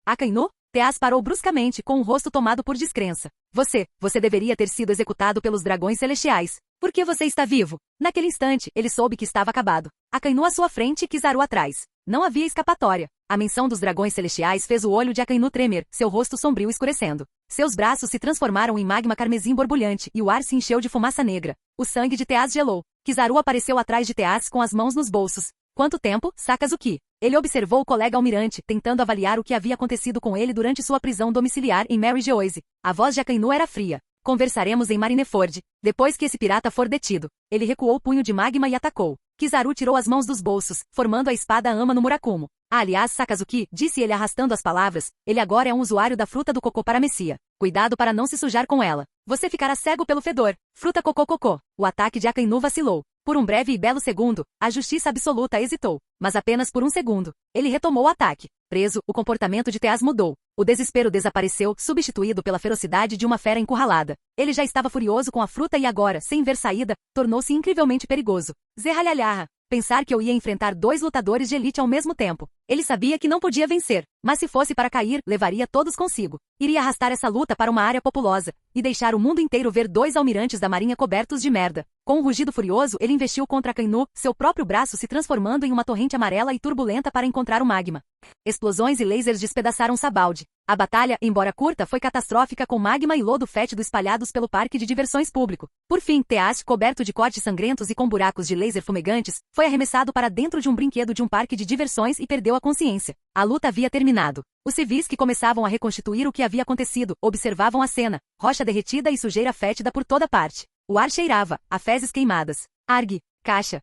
Akainu? Teaz parou bruscamente, com o rosto tomado por descrença. Você deveria ter sido executado pelos dragões celestiais. Por que você está vivo? Naquele instante, ele soube que estava acabado. Akainu à sua frente e Kizaru atrás. Não havia escapatória. A menção dos dragões celestiais fez o olho de Akainu tremer, seu rosto sombrio escurecendo. Seus braços se transformaram em magma carmesim borbulhante e o ar se encheu de fumaça negra. O sangue de Teaz gelou. Kizaru apareceu atrás de Teaz com as mãos nos bolsos. Quanto tempo, Sakazuki? Ele observou o colega almirante, tentando avaliar o que havia acontecido com ele durante sua prisão domiciliar em Mary Geoise. A voz de Akainu era fria. Conversaremos em Marineford. Depois que esse pirata for detido. Ele recuou o punho de magma e atacou. Kizaru tirou as mãos dos bolsos, formando a espada ama no Murakumo. Aliás, Sakazuki, disse ele arrastando as palavras, ele agora é um usuário da fruta do cocô paramecia. Cuidado para não se sujar com ela. Você ficará cego pelo fedor. Fruta cocô. O ataque de Akainu vacilou. Por um breve e belo segundo, a justiça absoluta hesitou. Mas apenas por um segundo. Ele retomou o ataque. Preso, o comportamento de Teaz mudou. O desespero desapareceu, substituído pela ferocidade de uma fera encurralada. Ele já estava furioso com a fruta e agora, sem ver saída, tornou-se incrivelmente perigoso. Zerralhalharra. Pensar que eu ia enfrentar 2 lutadores de elite ao mesmo tempo. Ele sabia que não podia vencer, mas se fosse para cair, levaria todos consigo. Iria arrastar essa luta para uma área populosa, e deixar o mundo inteiro ver 2 almirantes da marinha cobertos de merda. Com um rugido furioso, ele investiu contra Akainu, seu próprio braço se transformando em uma torrente amarela e turbulenta para encontrar o magma. Explosões e lasers despedaçaram Sabaldi. A batalha, embora curta, foi catastrófica com magma e lodo fétido espalhados pelo parque de diversões público. Por fim, Teas, coberto de cortes sangrentos e com buracos de laser fumegantes, foi arremessado para dentro de um brinquedo de um parque de diversões e perdeu a consciência. A luta havia terminado. Os civis que começavam a reconstituir o que havia acontecido, observavam a cena, rocha derretida e sujeira fétida por toda parte. O ar cheirava, a fezes queimadas. Arg, caixa.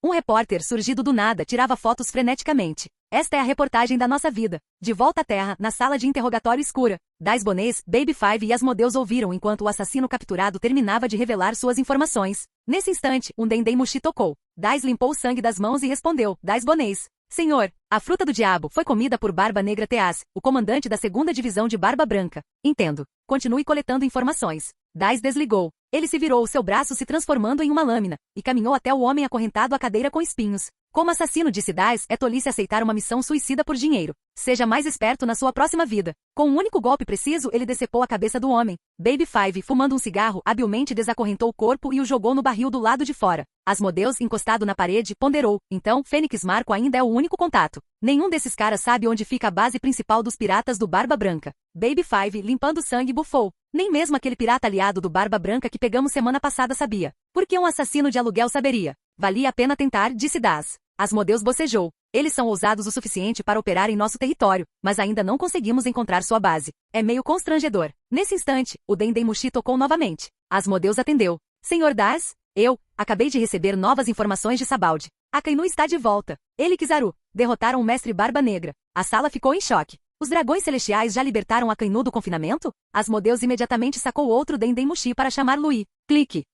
Um repórter surgido do nada tirava fotos freneticamente. Esta é a reportagem da nossa vida. De volta à Terra, na sala de interrogatório escura, Dais Bones, Baby Five e Asmodeus ouviram enquanto o assassino capturado terminava de revelar suas informações. Nesse instante, um Dendemushi tocou. Dais limpou o sangue das mãos e respondeu, Dais Bones. Senhor, a fruta do diabo foi comida por Barba Negra Teas, o comandante da 2ª divisão de Barba Branca. Entendo. Continue coletando informações. Dais desligou. Ele se virou, seu braço se transformando em uma lâmina, e caminhou até o homem acorrentado à cadeira com espinhos. Como assassino, disse Dais, é tolice aceitar uma missão suicida por dinheiro. Seja mais esperto na sua próxima vida. Com um único golpe preciso, ele decepou a cabeça do homem. Baby Five, fumando um cigarro, habilmente desacorrentou o corpo e o jogou no barril do lado de fora. Asmodeus, encostado na parede, ponderou. Então, Fênix Marco ainda é o único contato. Nenhum desses caras sabe onde fica a base principal dos piratas do Barba Branca. Baby Five, limpando sangue, bufou. Nem mesmo aquele pirata aliado do Barba Branca que pegamos semana passada sabia. Por que um assassino de aluguel saberia? Valia a pena tentar, disse Daz. Asmodeus bocejou. Eles são ousados o suficiente para operar em nosso território, mas ainda não conseguimos encontrar sua base. É meio constrangedor. Nesse instante, o Dendemushi tocou novamente. Asmodeus atendeu. Senhor Daz? Eu acabei de receber novas informações de Sabaldi. Akainu está de volta. Ele e Kizaru derrotaram o mestre Barba Negra. A sala ficou em choque. Os dragões celestiais já libertaram Akainu do confinamento? Asmodeus imediatamente sacou outro Dendemushi para chamar Lui. Clique.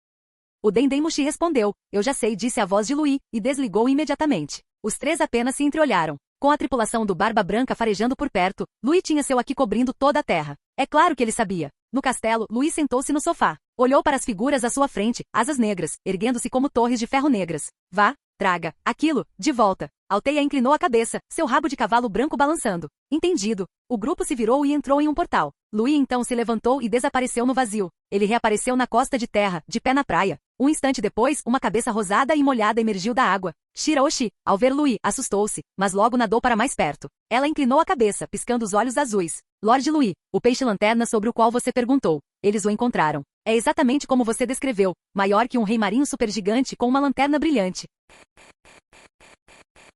O Dendemushi respondeu. Eu já sei, disse a voz de Lui, e desligou imediatamente. Os três apenas se entreolharam. Com a tripulação do Barba Branca farejando por perto, Lui tinha seu aqui cobrindo toda a terra. É claro que ele sabia. No castelo, Lui sentou-se no sofá. Olhou para as figuras à sua frente, asas negras, erguendo-se como torres de ferro negras. Vá, traga, aquilo, de volta. Alteia inclinou a cabeça, seu rabo de cavalo branco balançando. Entendido. O grupo se virou e entrou em um portal. Lui então se levantou e desapareceu no vazio. Ele reapareceu na costa de terra, de pé na praia. Um instante depois, uma cabeça rosada e molhada emergiu da água. Shiraoshi, ao ver Lui, assustou-se, mas logo nadou para mais perto. Ela inclinou a cabeça, piscando os olhos azuis. Lorde Lui, o peixe-lanterna sobre o qual você perguntou. Eles o encontraram. É exatamente como você descreveu, maior que um rei marinho supergigante com uma lanterna brilhante.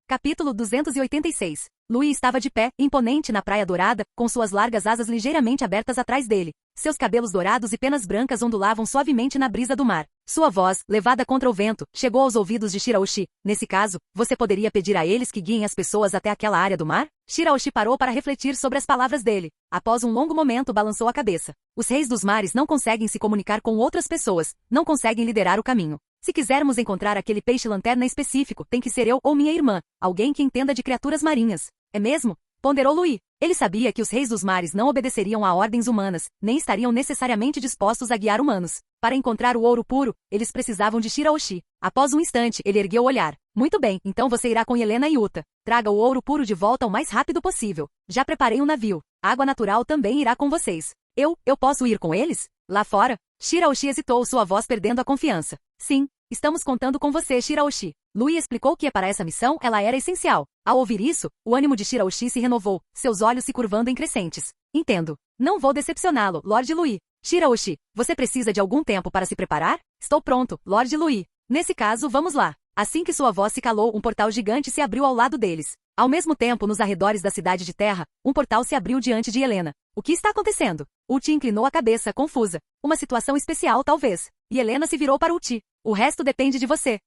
Capítulo 286. Lui estava de pé, imponente na praia dourada, com suas largas asas ligeiramente abertas atrás dele. Seus cabelos dourados e penas brancas ondulavam suavemente na brisa do mar. Sua voz, levada contra o vento, chegou aos ouvidos de Shiraoshi. Nesse caso, você poderia pedir a eles que guiem as pessoas até aquela área do mar? Shiraoshi parou para refletir sobre as palavras dele. Após um longo momento, balançou a cabeça. Os reis dos mares não conseguem se comunicar com outras pessoas, não conseguem liderar o caminho. Se quisermos encontrar aquele peixe-lanterna específico, tem que ser eu ou minha irmã, alguém que entenda de criaturas marinhas. É mesmo? Ponderou Lui. Ele sabia que os reis dos mares não obedeceriam a ordens humanas, nem estariam necessariamente dispostos a guiar humanos. Para encontrar o ouro puro, eles precisavam de Shiraoshi. Após um instante, ele ergueu o olhar. Muito bem, então você irá com Helena e Uta. Traga o ouro puro de volta o mais rápido possível. Já preparei um navio. A água natural também irá com vocês. Eu posso ir com eles? Lá fora? Shiraoshi hesitou, sua voz perdendo a confiança. Sim. Estamos contando com você, Shiraoshi. Lui explicou que para essa missão ela era essencial. Ao ouvir isso, o ânimo de Shiraoshi se renovou, seus olhos se curvando em crescentes. Entendo. Não vou decepcioná-lo, Lorde Lui. Shiraoshi, você precisa de algum tempo para se preparar? Estou pronto, Lorde Lui. Nesse caso, vamos lá. Assim que sua voz se calou, um portal gigante se abriu ao lado deles. Ao mesmo tempo, nos arredores da cidade de terra, um portal se abriu diante de Helena. O que está acontecendo? Uti inclinou a cabeça, confusa. Uma situação especial, talvez. E Helena se virou para Uti. O resto depende de você.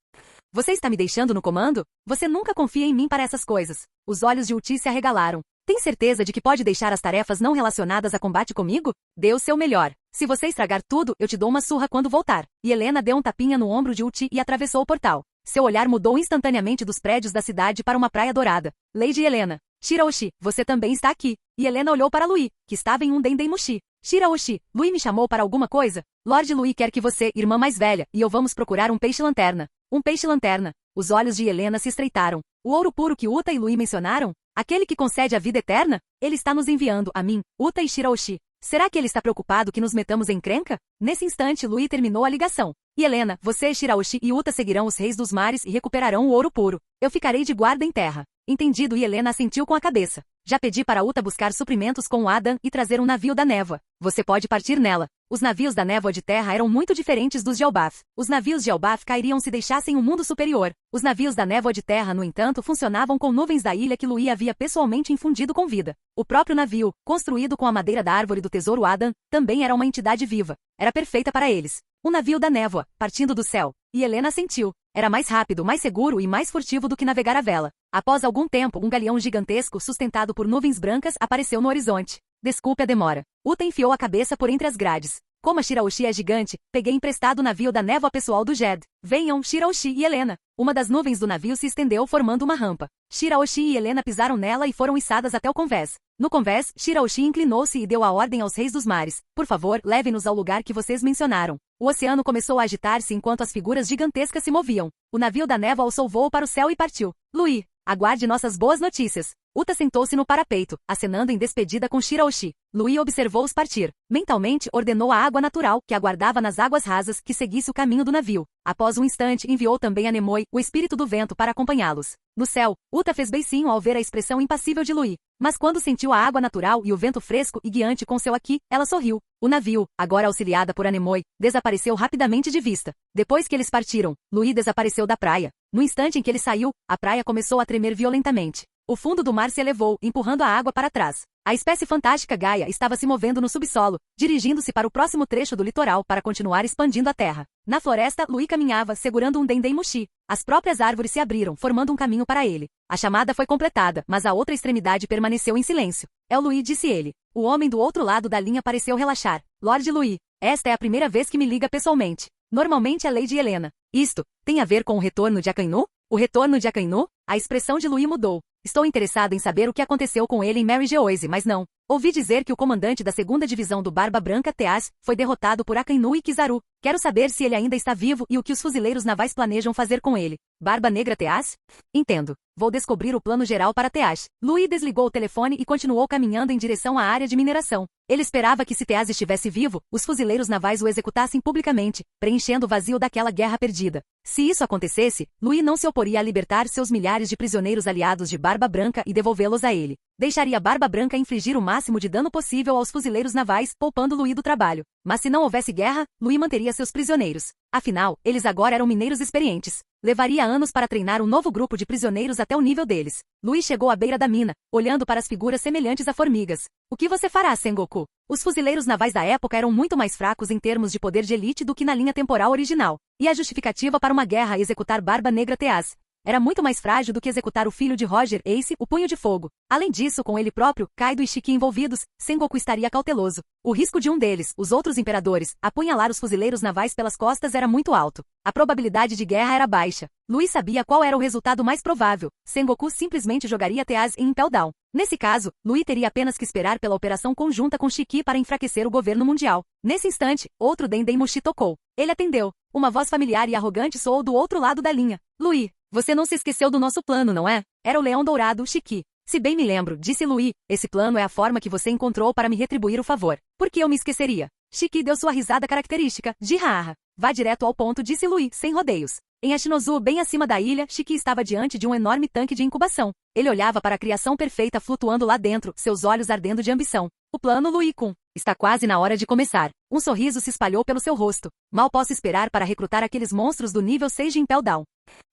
Você está me deixando no comando? Você nunca confia em mim para essas coisas. Os olhos de Uti se arregalaram. Tem certeza de que pode deixar as tarefas não relacionadas a combate comigo? Dê o seu melhor. Se você estragar tudo, eu te dou uma surra quando voltar. E Helena deu um tapinha no ombro de Uti e atravessou o portal. Seu olhar mudou instantaneamente dos prédios da cidade para uma praia dourada. Lady Helena. Shiraoshi, você também está aqui. E Helena olhou para Lui, que estava em um Dendemushi. Shiraoshi, Lui me chamou para alguma coisa? Lorde Lui quer que você, irmã mais velha, e eu vamos procurar um peixe-lanterna. Um peixe-lanterna. Os olhos de Helena se estreitaram. O ouro puro que Uta e Lui mencionaram? Aquele que concede a vida eterna? Ele está nos enviando, a mim, Uta e Shiraoshi. Será que ele está preocupado que nos metamos em encrenca? Nesse instante, Lui terminou a ligação. E Helena, você, Shiraoshi e Uta seguirão os reis dos mares e recuperarão o ouro puro. Eu ficarei de guarda em terra. Entendido, e Helena assentiu com a cabeça. Já pedi para Uta buscar suprimentos com o Adam e trazer um navio da névoa. Você pode partir nela. Os navios da névoa de terra eram muito diferentes dos de Elbaf. Os navios de Elbaf cairiam se deixassem o mundo superior. Os navios da névoa de terra, no entanto, funcionavam com nuvens da ilha que Louis havia pessoalmente infundido com vida. O próprio navio, construído com a madeira da árvore do tesouro Adam, também era uma entidade viva. Era perfeita para eles. Um navio da névoa, partindo do céu. E Helena sentiu. Era mais rápido, mais seguro e mais furtivo do que navegar a vela. Após algum tempo, um galeão gigantesco sustentado por nuvens brancas apareceu no horizonte. Desculpe a demora. Uta enfiou a cabeça por entre as grades. Como a Shiraoshi é gigante, peguei emprestado o navio da névoa pessoal do Jed. Venham, Shiraoshi e Helena. Uma das nuvens do navio se estendeu formando uma rampa. Shiraoshi e Helena pisaram nela e foram içadas até o convés. No convés, Shiraoshi inclinou-se e deu a ordem aos reis dos mares. Por favor, leve-nos ao lugar que vocês mencionaram. O oceano começou a agitar-se enquanto as figuras gigantescas se moviam. O navio da névoa alçou voo para o céu e partiu. Louis, aguarde nossas boas notícias. Uta sentou-se no parapeito, acenando em despedida com Shiraoshi. Louis observou-os partir. Mentalmente, ordenou à água natural, que aguardava nas águas rasas, que seguisse o caminho do navio. Após um instante, enviou também a Nemoi, o espírito do vento, para acompanhá-los. No céu, Uta fez beicinho ao ver a expressão impassível de Louis. Mas quando sentiu a água natural e o vento fresco e guiante com seu aqui, ela sorriu. O navio, agora auxiliada por Anemoi, desapareceu rapidamente de vista. Depois que eles partiram, Louis desapareceu da praia. No instante em que ele saiu, a praia começou a tremer violentamente. O fundo do mar se elevou, empurrando a água para trás. A espécie fantástica Gaia estava se movendo no subsolo, dirigindo-se para o próximo trecho do litoral para continuar expandindo a terra. Na floresta, Louis caminhava, segurando um dendém mushi. As próprias árvores se abriram, formando um caminho para ele. A chamada foi completada, mas a outra extremidade permaneceu em silêncio. É o Louis, disse ele. O homem do outro lado da linha pareceu relaxar. Lord Louis, esta é a primeira vez que me liga pessoalmente. Normalmente é Lady Helena. Isto tem a ver com o retorno de Akainu? O retorno de Akainu? A expressão de Louis mudou. Estou interessado em saber o que aconteceu com ele em Mary Geoise, mas não. Ouvi dizer que o comandante da 2ª divisão do Barba Branca, Teas, foi derrotado por Akainu e Kizaru. Quero saber se ele ainda está vivo e o que os fuzileiros navais planejam fazer com ele. Barba Negra Teas? Entendo. Vou descobrir o plano geral para Teas. Louis desligou o telefone e continuou caminhando em direção à área de mineração. Ele esperava que se Teas estivesse vivo, os fuzileiros navais o executassem publicamente, preenchendo o vazio daquela guerra perdida. Se isso acontecesse, Louis não se oporia a libertar seus milhares de prisioneiros aliados de Barba Branca e devolvê-los a ele. Deixaria Barba Branca infligir o máximo de dano possível aos fuzileiros navais, poupando Louis do trabalho. Mas se não houvesse guerra, Louis manteria seus prisioneiros. Afinal, eles agora eram mineiros experientes. Levaria anos para treinar um novo grupo de prisioneiros até o nível deles. Louis chegou à beira da mina, olhando para as figuras semelhantes a formigas. O que você fará, Sengoku? Os fuzileiros navais da época eram muito mais fracos em termos de poder de elite do que na linha temporal original. E a justificativa para uma guerra a executar Barba Negra Teas era muito mais frágil do que executar o filho de Roger, Ace, o Punho de Fogo. Além disso, com ele próprio, Kaido e Shiki envolvidos, Sengoku estaria cauteloso. O risco de um deles, os outros imperadores, apunhalar os fuzileiros navais pelas costas era muito alto. A probabilidade de guerra era baixa. Louis sabia qual era o resultado mais provável. Sengoku simplesmente jogaria Teas em Impel Down. Nesse caso, Louis teria apenas que esperar pela operação conjunta com Shiki para enfraquecer o governo mundial. Nesse instante, outro Denden Mushi tocou. Ele atendeu. Uma voz familiar e arrogante soou do outro lado da linha. Louis, você não se esqueceu do nosso plano, não é? Era o Leão Dourado, Shiki. Se bem me lembro, disse Louis, esse plano é a forma que você encontrou para me retribuir o favor. Por que eu me esqueceria? Shiki deu sua risada característica, de haha. Vá direto ao ponto, disse Louis, sem rodeios. Em Ashinozu, bem acima da ilha, Shiki estava diante de um enorme tanque de incubação. Ele olhava para a criação perfeita flutuando lá dentro, seus olhos ardendo de ambição. O plano Louis-kun. Está quase na hora de começar. Um sorriso se espalhou pelo seu rosto. Mal posso esperar para recrutar aqueles monstros do nível 6 de Impel Down.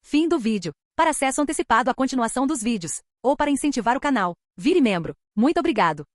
Fim do vídeo. Para acesso antecipado à continuação dos vídeos, ou para incentivar o canal, vire membro. Muito obrigado.